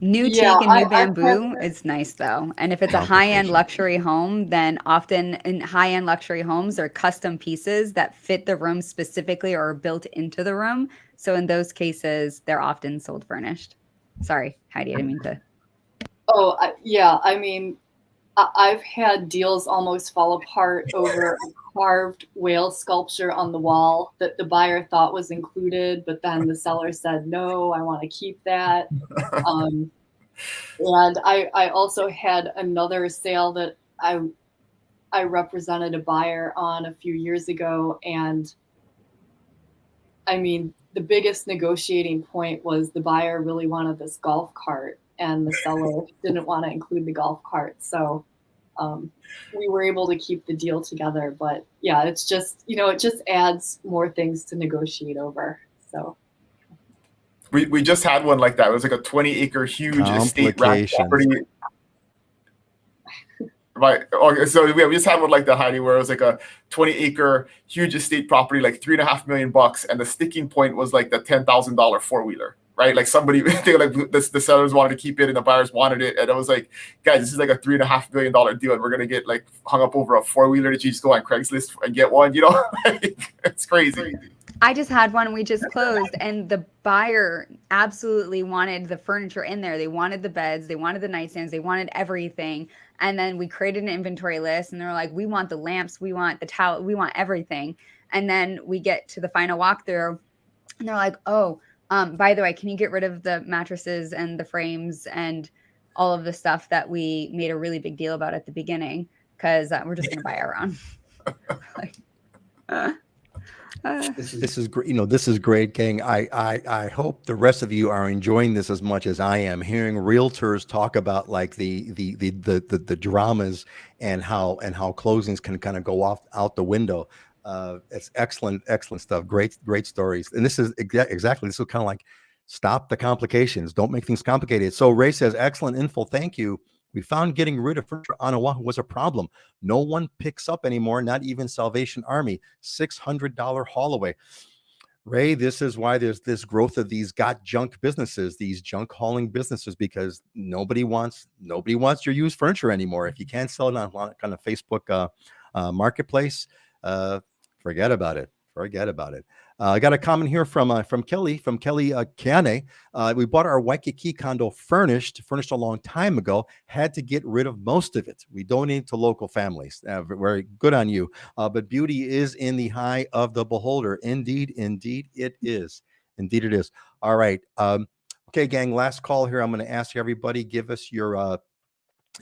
New teak and new bamboo is nice though. And if it's a high-end luxury home, then often in high-end luxury homes are custom pieces that fit the room specifically or are built into the room. So in those cases, they're often sold furnished. Sorry, Heidi, I didn't mean to. Oh, yeah. I mean, I've had deals almost fall apart over a carved whale sculpture on the wall that the buyer thought was included, but then the seller said, no, I want to keep that. And I also had another sale that I represented a buyer on a few years ago. And I mean, the biggest negotiating point was the buyer really wanted this golf cart and the seller didn't want to include the golf cart. So we were able to keep the deal together. But yeah, it's just, it just adds more things to negotiate over. So we just had one like that. It was like a 20-acre huge estate ranch property. Right. Okay. So we just had one like that, Heidi, where it was like a 20-acre huge estate property, like $3.5 million, and the sticking point was like the $10,000 4-wheeler. Right, like somebody, they like the sellers wanted to keep it and the buyers wanted it, and I was like, guys, this is like a $3.5 million deal, and we're gonna get like hung up over a 4-wheeler that you just go on Craigslist and get one. It's crazy. I just had one we just closed, and the buyer absolutely wanted the furniture in there. They wanted the beds, they wanted the nightstands, they wanted everything. And then we created an inventory list, and they're like, we want the lamps, we want the towel, we want everything. And then we get to the final walkthrough, and they're like, oh. By the way, can you get rid of the mattresses and the frames and all of the stuff that we made a really big deal about at the beginning? Because we're just going to buy our own. This is great. This is great, gang. I hope the rest of you are enjoying this as much as I am. Hearing realtors talk about like the dramas and how closings can kind of go out the window. It's excellent stuff. Great stories. And this is exactly, this is kind of like, stop the complications, don't make things complicated. So Ray says, excellent info, thank you. We found getting rid of furniture on Oahu was a problem. No one picks up anymore, not even Salvation Army. $600 haul away. Ray, this is why there's this growth of these got junk businesses, these junk hauling businesses, because nobody wants your used furniture anymore. If you can't sell it on kind of Facebook marketplace, forget about it. I got a comment here from Kelly Kiane. We bought our Waikiki condo furnished a long time ago. Had to get rid of most of it. We donate to local families. Very good on you. But beauty is in the eye of the beholder. Indeed it is. All right. Okay, gang. Last call here. I'm going to ask everybody. Give us your.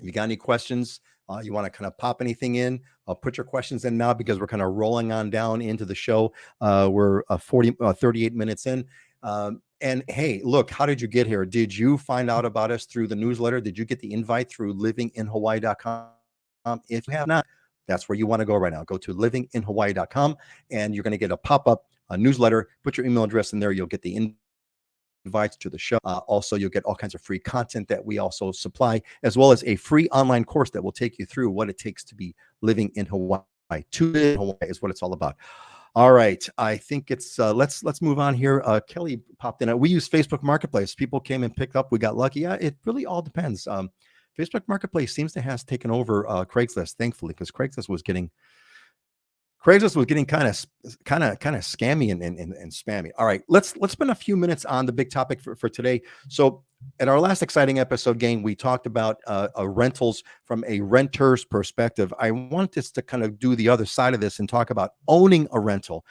You got any questions? You want to kind of pop anything in? Put your questions in now because we're kind of rolling on down into the show. We're 38 minutes in. And hey, look, how did you get here? Did you find out about us through the newsletter? Did you get the invite through livinginhawaii.com? If you have not, that's where you want to go right now. Go to livinginhawaii.com and you're going to get a pop-up newsletter. Put your email address in there. You'll get the invites to the show. Also, you'll get all kinds of free content that we also supply, as well as a free online course that will take you through what it takes to be living in Hawaii. To live in Hawaii is what it's all about. All right, I think it's let's move on here. Kelly popped in. We use Facebook Marketplace. People came and picked up. We got lucky. Yeah, it really all depends. Facebook Marketplace seems to have taken over Craigslist, thankfully, because Craigslist was getting kind of scammy and spammy. All right, let's spend a few minutes on the big topic for today. So at our last exciting episode, gang, we talked about rentals from a renter's perspective. I want us to kind of do the other side of this and talk about owning a rental.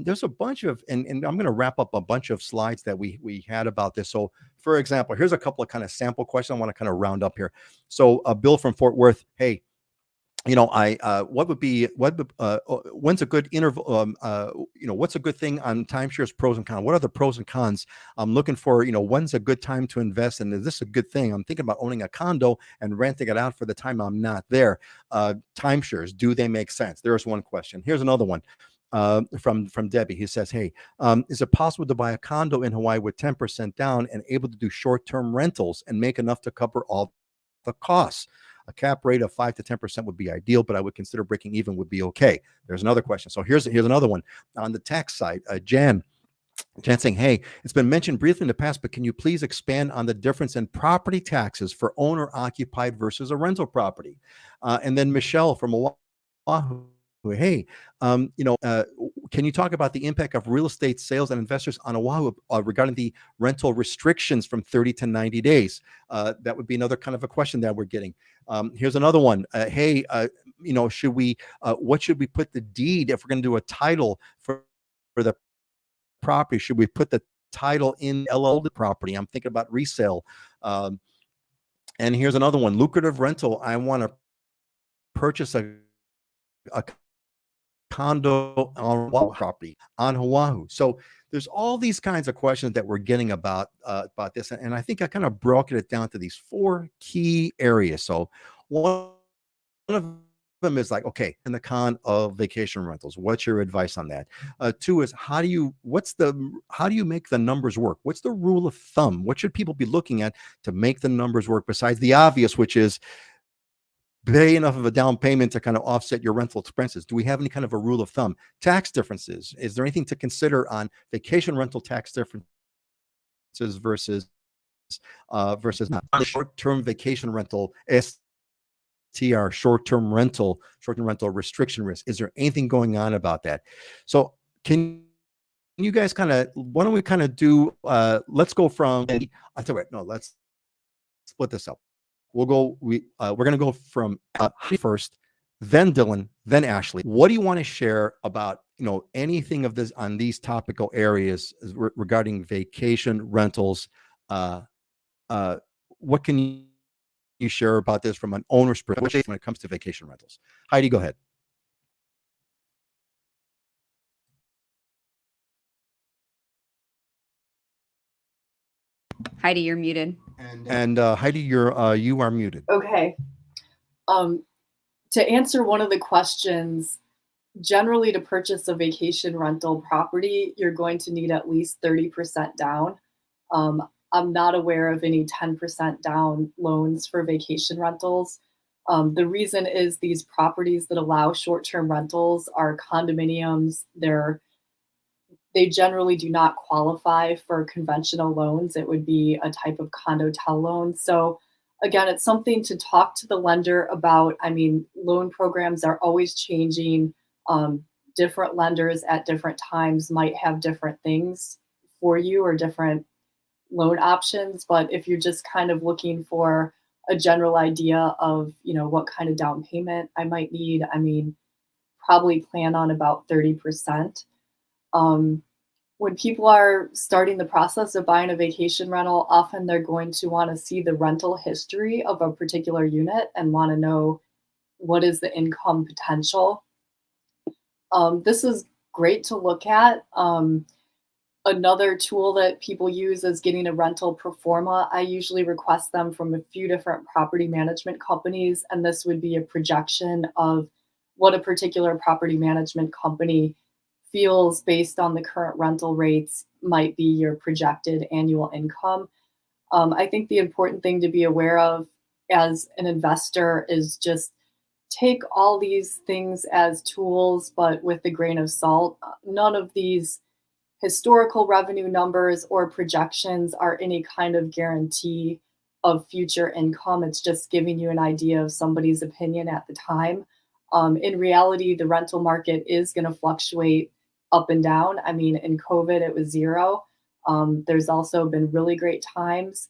There's a bunch of, and I'm going to wrap up a bunch of slides that we had about this. So for example, here's a couple of kind of sample questions I want to kind of round up here. So Bill from Fort Worth, hey, when's a good interval? What's a good thing on timeshares? Pros and cons. What are the pros and cons? I'm looking for, when's a good time to invest, and is this a good thing? I'm thinking about owning a condo and renting it out for the time I'm not there. Timeshares, do they make sense? There's one question. Here's another one. From Debbie. He says, "Hey, is it possible to buy a condo in Hawaii with 10% down and able to do short-term rentals and make enough to cover all the costs? A cap rate of 5 to 10% would be ideal, but I would consider breaking even would be okay." There's another question. So here's another one on the tax side. Jan saying, "Hey, it's been mentioned briefly in the past, but can you please expand on the difference in property taxes for owner occupied versus a rental property?" And then Michelle from Oahu. Hey, can you talk about the impact of real estate sales and investors on Oahu regarding the rental restrictions from 30 to 90 days? That would be another kind of a question that we're getting. Here's another one. Hey, what should we put the deed if we're going to do a title for the property? Should we put the title in LL the property? I'm thinking about resale. And here's another one. Lucrative rental. I want to purchase a condo on Oahu property on Oahu. So there's all these kinds of questions that we're getting about this, and I think I kind of broken it down to these 4 key areas. So one of them is like, okay, and the con of vacation rentals. What's your advice on that? 2 is how do you make the numbers work? What's the rule of thumb? What should people be looking at to make the numbers work besides the obvious, which is pay enough of a down payment to kind of offset your rental expenses? Do we have any kind of a rule of thumb? Tax differences. Is there anything to consider on vacation rental tax differences versus not? Short-term vacation rental, STR, short-term rental restriction risk. Is there anything going on about that? So can you guys why don't we kind of do, let's go from, I tell you what, no, let's split this up. We're going to go from Heidi first, then Dylan, then Ashley. What do you want to share about, anything of this on these topical areas regarding vacation rentals? What can you share about this from an owner's perspective when it comes to vacation rentals? Heidi, go ahead. Heidi, you're muted. And Heidi, you are muted. Okay. To answer one of the questions, generally to purchase a vacation rental property, you're going to need at least 30% down. I'm not aware of any 10% down loans for vacation rentals. The reason is these properties that allow short-term rentals are condominiums. They generally do not qualify for conventional loans. It would be a type of condo-tel loan. So again, it's something to talk to the lender about. I mean, loan programs are always changing. Different lenders at different times might have different things for you or different loan options. But if you're just kind of looking for a general idea of, what kind of down payment I might need, I mean, probably plan on about 30%. When people are starting the process of buying a vacation rental, often they're going to want to see the rental history of a particular unit and want to know what is the income potential. This is great to look at. Another tool that people use is getting a rental pro forma. I usually request them from a few different property management companies, and this would be a projection of what a particular property management company feels based on the current rental rates might be your projected annual income. I think the important thing to be aware of as an investor is just take all these things as tools, but with a grain of salt. None of these historical revenue numbers or projections are any kind of guarantee of future income. It's just giving you an idea of somebody's opinion at the time. In reality, the rental market is going to fluctuate up and down. I mean, in COVID, it was zero. There's also been really great times.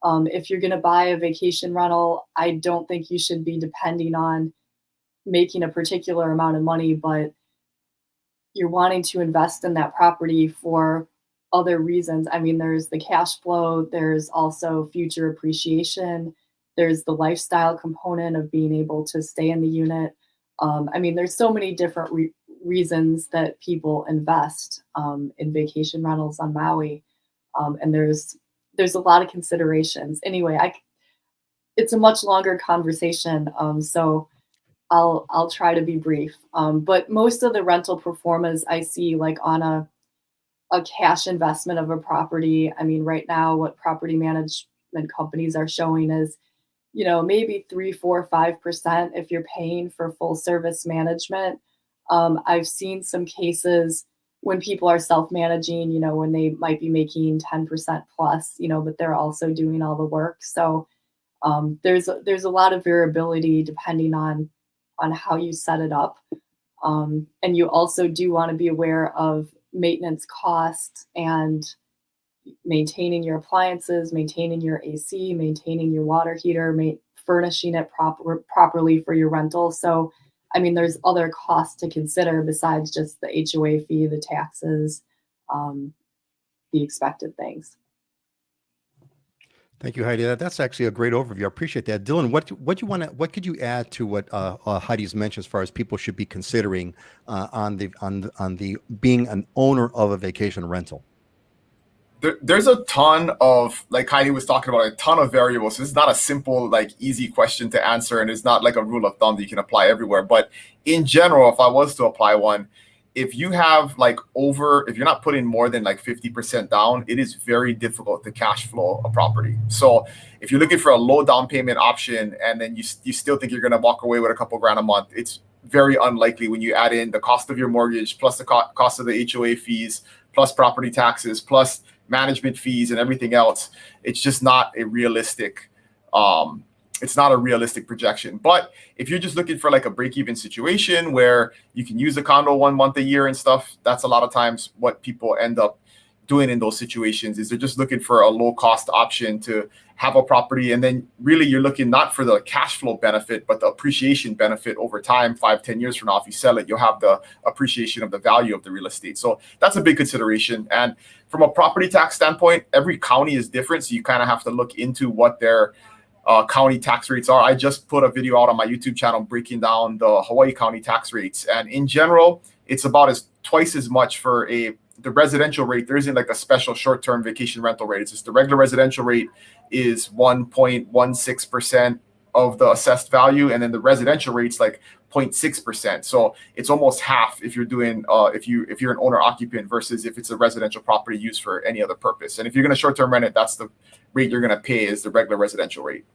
If you're going to buy a vacation rental, I don't think you should be depending on making a particular amount of money, but you're wanting to invest in that property for other reasons. I mean, there's the cash flow, there's also future appreciation. There's the lifestyle component of being able to stay in the unit. I mean, there's so many different reasons that people invest in vacation rentals on Maui, and there's a lot of considerations. Anyway, it's a much longer conversation, so I'll try to be brief. But most of the rental performers I see, like on a cash investment of a property. I mean, right now, what property management companies are showing is, maybe 3, 4, 5% if you're paying for full service management. I've seen some cases when people are self-managing, when they might be making 10% plus, but they're also doing all the work. So there's a lot of variability depending on how you set it up. And you also do want to be aware of maintenance costs and maintaining your appliances, maintaining your AC, maintaining your water heater, furnishing it properly for your rental. So, I mean, there's other costs to consider besides just the HOA fee, the taxes, the expected things. Thank you, Heidi. That's actually a great overview. I appreciate that. Dylan, what could you add to what Heidi's mentioned as far as people should be considering on the being an owner of a vacation rental? There's a ton of, like Heidi was talking about, a ton of variables. So it's not a simple, like, easy question to answer, and it's not like a rule of thumb that you can apply everywhere. But in general, if I was to apply one, if you have if you're not putting more than like 50% down, it is very difficult to cash flow a property. So if you're looking for a low down payment option and then you still think you're going to walk away with a couple grand a month, it's very unlikely when you add in the cost of your mortgage plus the cost of the HOA fees plus property taxes plus management fees and everything else. It's just not a realistic projection. But if you're just looking for like a break-even situation where you can use a condo 1 month a year and stuff, that's a lot of times what people end up doing in those situations. Is they're just looking for a low cost option to have a property, and then really you're looking not for the cash flow benefit but the appreciation benefit over time. 5-10 years from now, if you sell it, you'll have the appreciation of the value of the real estate. So that's a big consideration. And from a property tax standpoint, every county is different, so you kind of have to look into what their county tax rates are. I just put a video out on my YouTube channel breaking down the Hawaii county tax rates, and in general it's about twice as much for the residential rate. There isn't like a special short-term vacation rental rate. It's just the regular residential rate is 1.16% of the assessed value, and then the residential rate's like 0.6%. So it's almost half if you're doing if you're an owner occupant versus if it's a residential property used for any other purpose. And if you're going to short-term rent it, that's the rate you're going to pay, is the regular residential rate.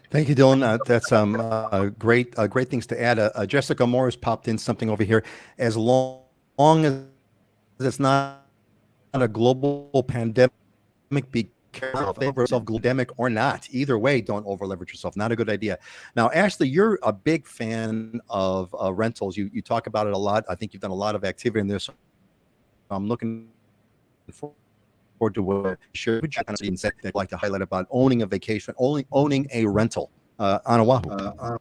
Thank you, Dylan. That's great things to add. Jessica Morris popped in something over here. As long as it's not a global pandemic, be careful of yourself, pandemic or not. Either way, don't over leverage yourself. Not a good idea. Now, Ashley, you're a big fan of rentals. You talk about it a lot. I think you've done a lot of activity in this. I'm looking forward to what you said. I'd like to highlight about owning a vacation, owning a rental on Oahu.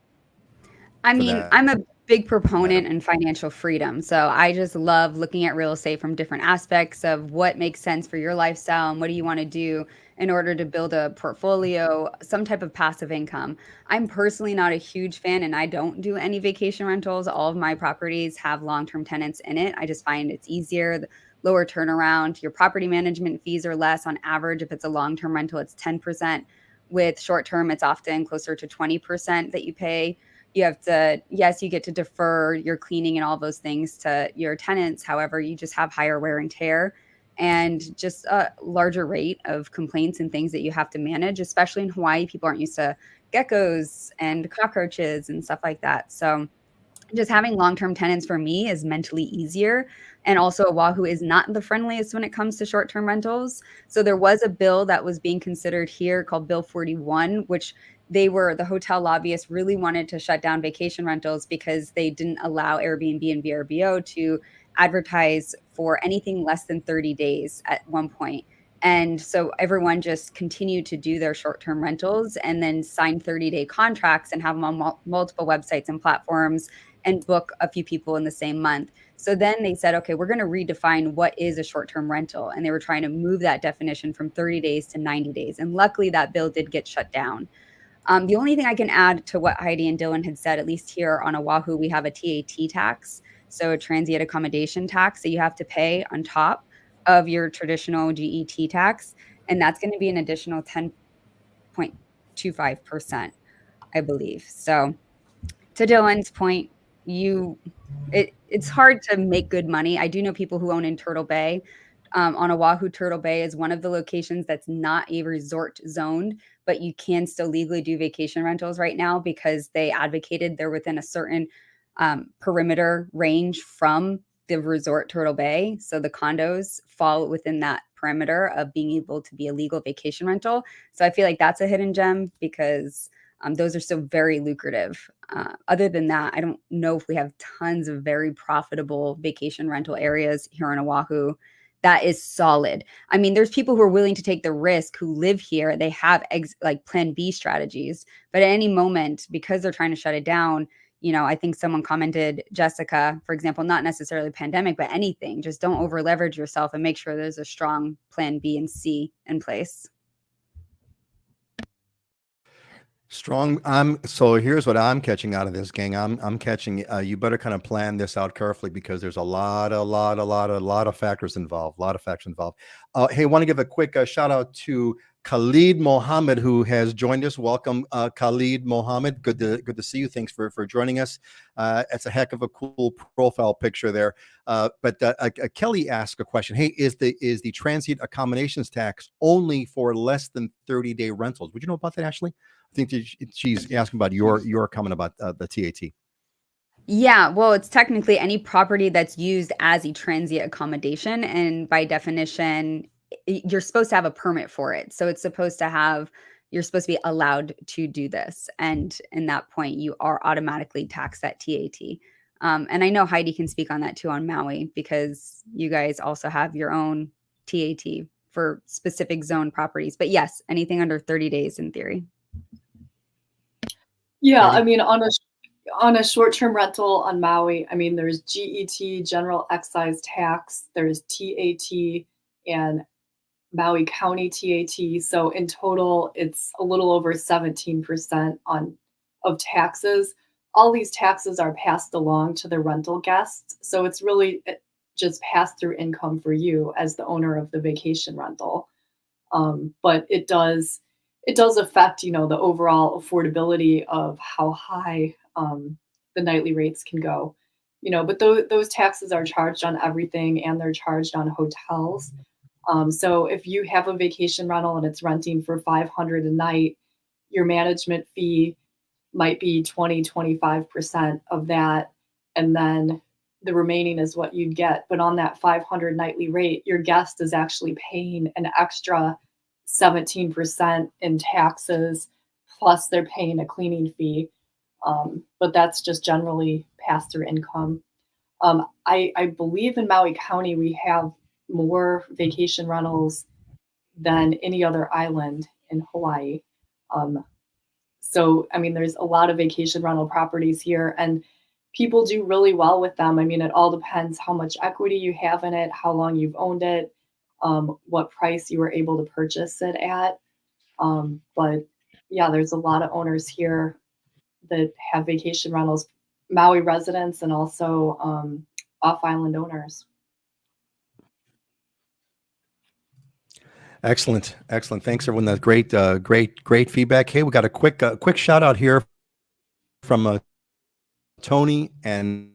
I mean, I'm a big proponent in financial freedom. So I just love looking at real estate from different aspects of what makes sense for your lifestyle and what do you want to do in order to build a portfolio, some type of passive income. I'm personally not a huge fan, and I don't do any vacation rentals. All of my properties have long-term tenants in it. I just find it's easier, the lower turnaround. Your property management fees are less on average. If it's a long-term rental, it's 10%. With short-term, it's often closer to 20% that you pay. You have to, yes, you get to defer your cleaning and all those things to your tenants. However, you just have higher wear and tear and just a larger rate of complaints and things that you have to manage, especially in Hawaii. People aren't used to geckos and cockroaches and stuff like that. So just having long-term tenants for me is mentally easier. And also Oahu is not the friendliest when it comes to short-term rentals. So there was a bill that was being considered here called Bill 41, which the hotel lobbyists really wanted to shut down vacation rentals because they didn't allow Airbnb and VRBO to advertise for anything less than 30 days at one point. And so everyone just continued to do their short-term rentals and then sign 30-day contracts and have them on multiple websites and platforms and book a few people in the same month. So then they said, okay, we're going to redefine what is a short-term rental. And they were trying to move that definition from 30 days to 90 days. And luckily that bill did get shut down. The only thing I can add to what Heidi and Dylan had said, at least here on Oahu, we have a TAT tax, so a transient accommodation tax that you have to pay on top of your traditional GET tax. And that's going to be an additional 10.25%, I believe. So to Dylan's point, it's hard to make good money. I do know people who own in Turtle Bay. On Oahu, Turtle Bay is one of the locations that's not a resort zoned, but you can still legally do vacation rentals right now because they advocated they're within a certain perimeter range from the resort Turtle Bay. So the condos fall within that perimeter of being able to be a legal vacation rental. So I feel like that's a hidden gem because those are still very lucrative. Other than that, I don't know if we have tons of very profitable vacation rental areas here on Oahu that is solid. I mean, there's people who are willing to take the risk who live here. They have like plan B strategies, but at any moment, because they're trying to shut it down, I think someone commented, Jessica, for example, not necessarily pandemic, but anything, just don't over leverage yourself and make sure there's a strong plan B and C in place. Strong. So here's what I'm catching out of this, gang. I'm catching. You better kind of plan this out carefully because there's a lot of factors involved. A lot of factors involved. Hey, want to give a quick shout out to Khalid Mohammed who has joined us. Welcome, Khalid Mohammed. Good to see you. Thanks for joining us. It's a heck of a cool profile picture there. But Kelly asked a question. Hey, is the transient accommodations tax only for less than 30-day rentals? Would you know about that, Ashley? I think she's asking about your comment about the TAT. Yeah, well, it's technically any property that's used as a transient accommodation. And by definition, you're supposed to have a permit for it. So it's supposed to have, you're supposed to be allowed to do this. And in that point, you are automatically taxed at TAT. And I know Heidi can speak on that too on Maui because you guys also have your own TAT for specific zone properties. But yes, anything under 30 days in theory. Yeah, Heidi? I mean, on a short-term rental on Maui, I mean, there's GET, General Excise Tax, there's TAT, and Maui County TAT. So in total, it's a little over 17% of taxes. All these taxes are passed along to the rental guests. So it's really just pass-through income for you as the owner of the vacation rental. But it does affect, the overall affordability of how high the nightly rates can go. But those taxes are charged on everything, and they're charged on hotels. So if you have a vacation rental and it's renting for $500 a night, your management fee might be 25% of that. And then the remaining is what you'd get. But on that 500 nightly rate, your guest is actually paying an extra 17% in taxes, plus they're paying a cleaning fee. But that's just generally pass-through income. I believe in Maui County, we have more vacation rentals than any other island in Hawaii. So, I mean, there's a lot of vacation rental properties here, and people do really well with them. I mean, it all depends how much equity you have in it, how long you've owned it, what price you were able to purchase it at. But yeah, there's a lot of owners here that have vacation rentals, Maui residents, and also off-island owners. Excellent. Thanks, everyone. That's great feedback. Hey, we got a quick shout out here from Tony and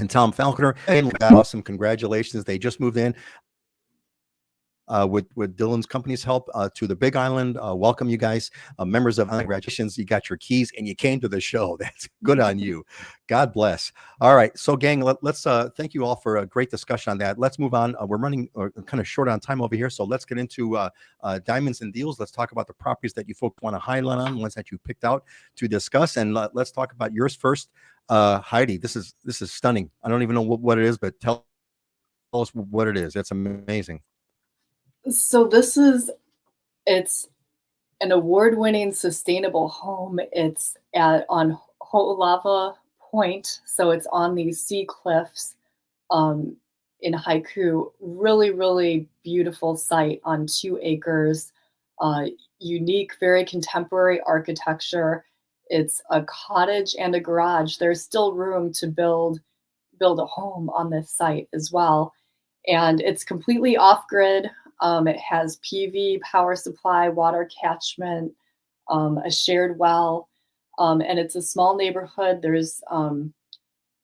Tom Falconer. And awesome, congratulations! They just moved in. With Dylan's company's help to the Big Island. Welcome, you guys, members of congratulations. You got your keys and you came to the show. That's good on you. God bless. All right, so gang, let's thank you all for a great discussion on that. Let's move on. We're running kind of short on time over here, so let's get into diamonds and deals. Let's talk about the properties that you folks want to highlight on, ones that you picked out to discuss, and let's talk about yours first. Heidi, this is stunning. I don't even know what it is, but tell us what it is. That's amazing. So it's an award-winning sustainable home. It's on Ho'olava point. So it's on these sea cliffs in Haiku. Really, really beautiful site on 2 acres. Unique, very contemporary architecture. It's a cottage and a garage. There's still room to build a home on this site as well. And it's completely off-grid. It has PV power supply, water catchment, a shared well, and it's a small neighborhood. There's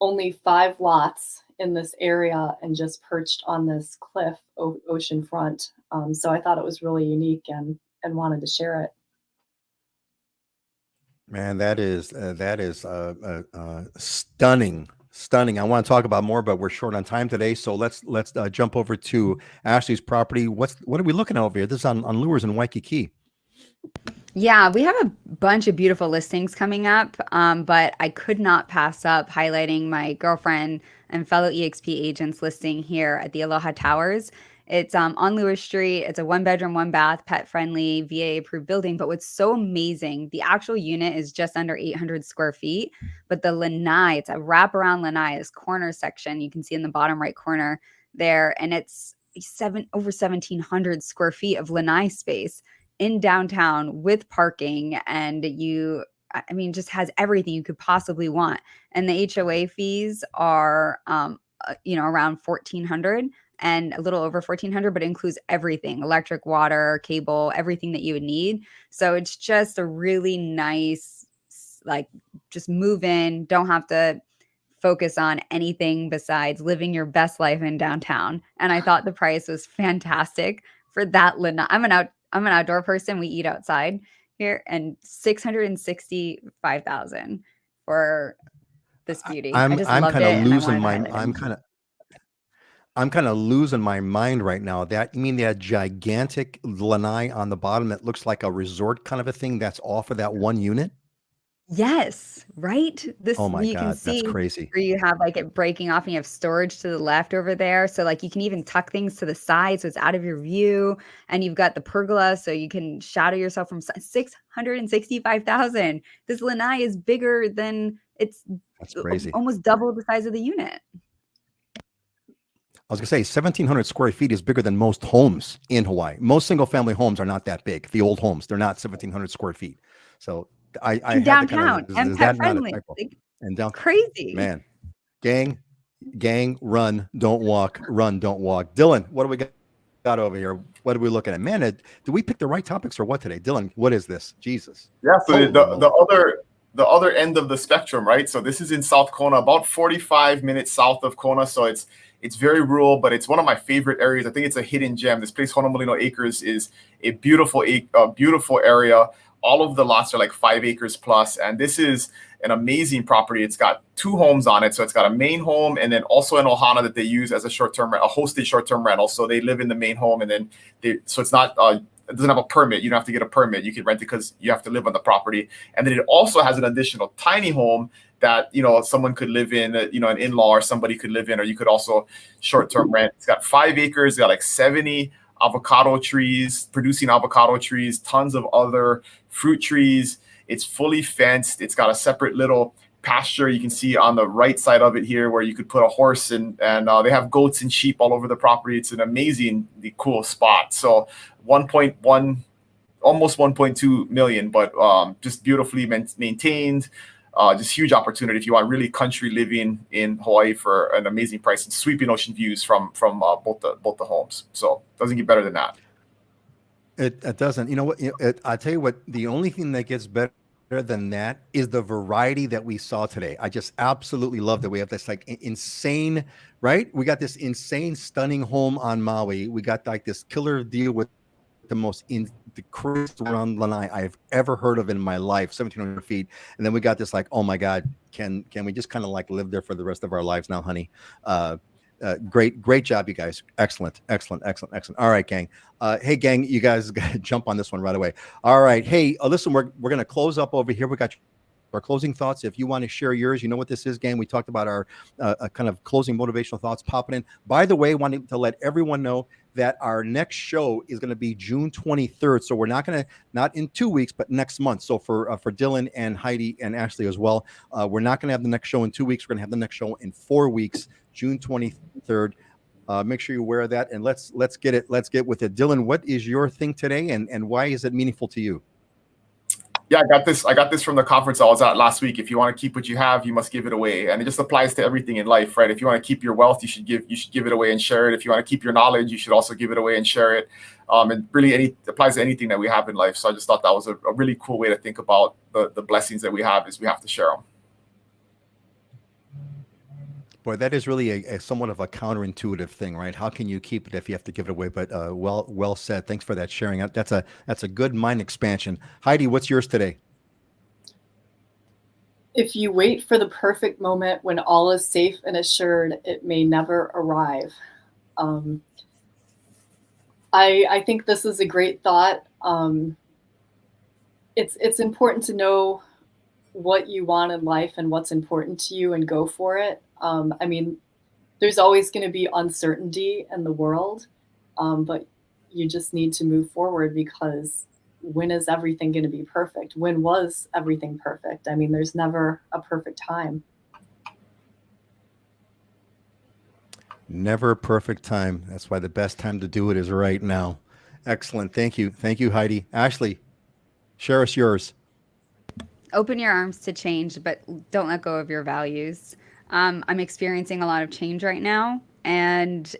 only 5 lots in this area and just perched on this cliff oceanfront. So I thought it was really unique and wanted to share it. Man, that is stunning, stunning. I want to talk about more, but we're short on time today, so let's jump over to Ashley's property. What are we looking at over here? This is on Lures in Waikiki. Yeah, we have a bunch of beautiful listings coming up, but I could not pass up highlighting my girlfriend and fellow EXP agents listing here at the Aloha Towers. It's on Lewis Street. It's a 1-bedroom, 1-bath, pet-friendly, VA-approved building. But what's so amazing, the actual unit is just under 800 square feet, but the lanai, it's a wraparound lanai, this corner section you can see in the bottom right corner there, and it's over 1,700 square feet of lanai space in downtown with parking, and just has everything you could possibly want. And the HOA fees are around 1,400 and a little over 1,400, but it includes everything: electric, water, cable, everything that you would need. So it's just a really nice, like, just move in, don't have to focus on anything besides living your best life in downtown. And I thought the price was fantastic for that lanai. I'm an outdoor person. We eat outside here, and $665,000 for this beauty. I just loved it, and I wanted to highlight it. I'm kind of losing my mind right now. You mean that gigantic lanai on the bottom that looks like a resort kind of a thing that's off of that one unit? Yes, right? Oh my You can God, that's see crazy. where you have like it breaking off and you have storage to the left over there. So like you can even tuck things to the side so it's out of your view. And you've got the pergola so you can shadow yourself from 665,000. This lanai is bigger than That's crazy. almost double the size of the unit. I was gonna say 1,700 square feet is bigger than most homes in Hawaii. Most single family homes are not that big. The old homes, they're not 1,700 square feet. So I had downtown to and is pet that not a friendly. typo? Like, And down, crazy. man, gang, run, don't walk, run, don't walk. Dylan, what do we got over here? What are we looking at? Man, do we pick the right topics or what today? Dylan, what is this? Jesus. Yeah, so Holy the other end of the spectrum, right? So this is in South Kona, about 45 minutes south of Kona. So it's very rural, but it's one of my favorite areas. I think it's a hidden gem. This place, Honolulu Acres, is a beautiful area. All of the lots are like 5 acres plus, and this is an amazing property. It's got 2 homes on it, so it's got a main home and then also an ohana that they use as a hosted short-term rental. So they live in the main home, and then so it's not it doesn't have a permit. You don't have to get a permit. You can rent it because you have to live on the property. And then it also has an additional tiny home that someone could live in, an in-law or somebody could live in, or you could also short-term rent. It's got 5 acres. It's got like 70 avocado trees, producing avocado trees, tons of other fruit trees. It's fully fenced. It's got a separate little pasture you can see on the right side of it here where you could put a horse and they have goats and sheep all over the property. It's an amazingly cool spot. So 1.1, almost 1.2 million, but just beautifully maintained. Just huge opportunity if you want really country living in Hawaii for an amazing price and sweeping ocean views from both the homes. So it doesn't get better than that. It doesn't. You know what? I tell you what. The only thing that gets better than that is the variety that we saw today. I just absolutely love that we have this like insane, right? We got this insane, stunning home on Maui. We got like this killer deal with the craziest round lanai I've ever heard of in my life, 1,700 feet. And then we got this like, oh my God, can we just kind of like live there for the rest of our lives now, honey? Great job, you guys. Excellent. All right, gang. Hey, gang, you guys gotta jump on this one right away. All right. Hey, listen, we're going to close up over here. We got our closing thoughts. If you want to share yours, you know what this is, gang. We talked about our kind of closing motivational thoughts popping in. By the way, wanting to let everyone know that our next show is going to be June 23rd. So we're not in 2 weeks, but next month. So for Dylan and Heidi and Ashley as well, we're not going to have the next show in 2 weeks. We're going to have the next show in 4 weeks, June 23rd. Make sure you wear that, and let's get it. Let's get with it. Dylan, what is your thing today, and why is it meaningful to you? Yeah, I got this from the conference I was at last week. If you want to keep what you have, you must give it away, and it just applies to everything in life, right? If you want to keep your wealth, you should give it away and share it. If you want to keep your knowledge, you should also give it away and share it. And really, applies to anything that we have in life. So I just thought that was a really cool way to think about the blessings that we have. Is we have to share them. Boy, that is really a somewhat of a counterintuitive thing, right? How can you keep it if you have to give it away? But well said. Thanks for that sharing. That's a good mind expansion. Heidi, what's yours today? If you wait for the perfect moment when all is safe and assured, it may never arrive. I think this is a great thought. It's important to know what you want in life and what's important to you and go for it. I mean, there's always going to be uncertainty in the world, but you just need to move forward, because when is everything going to be perfect? When was everything perfect? I mean, there's never a perfect time. Never a perfect time. That's why the best time to do it is right now. Excellent. Thank you. Thank you, Heidi. Ashley, share us yours. Open your arms to change, but don't let go of your values. I'm experiencing a lot of change right now, and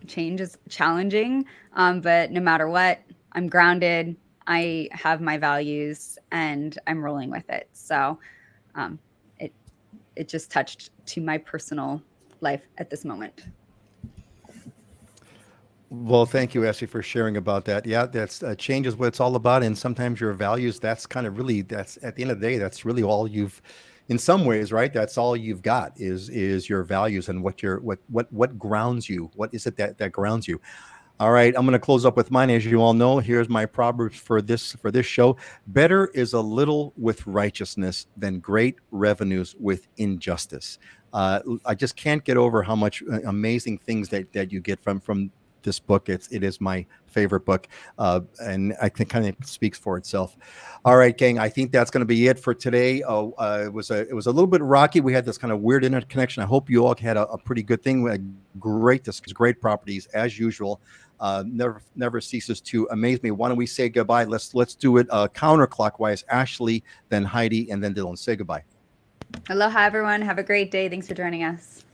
change is challenging. But no matter what, I'm grounded. I have my values, and I'm rolling with it. So, it just touched to my personal life at this moment. Well, thank you, Ashley, for sharing about that. Yeah, that's change is what it's all about, and sometimes your values. That's kind of really. That's at the end of the day. That's really all you've. In some ways, right? That's all you've got is your values and what grounds you. What is it that grounds you? All right, I'm going to close up with mine. As you all know, here's my proverbs for this show. Better is a little with righteousness than great revenues with injustice. I just can't get over how much amazing things that you get from this book. It is my favorite book, and I think kind of speaks for itself. All right, gang, I think that's going to be it for today. It was a little bit rocky. We had this kind of weird internet connection. I hope you all had a pretty good thing. We had great properties as usual. Never ceases to amaze me. Why don't we say goodbye? Let's do it counterclockwise. Ashley, then Heidi, and then Dylan. Say goodbye. Aloha, everyone. Have a great day. Thanks for joining us.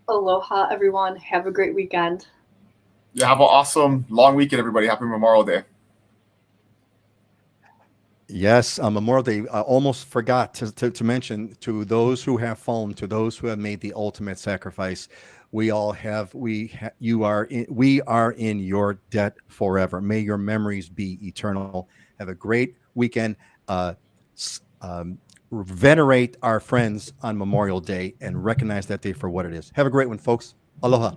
Aloha, everyone. Have a great weekend. Yeah, have an awesome long weekend, everybody. Happy Memorial Day. Yes, Memorial Day. I almost forgot to mention, to those who have fallen, to those who have made the ultimate sacrifice. We all have. We are in your debt forever. May your memories be eternal. Have a great weekend. Venerate our friends on Memorial Day and recognize that day for what it is. Have a great one, folks. Aloha.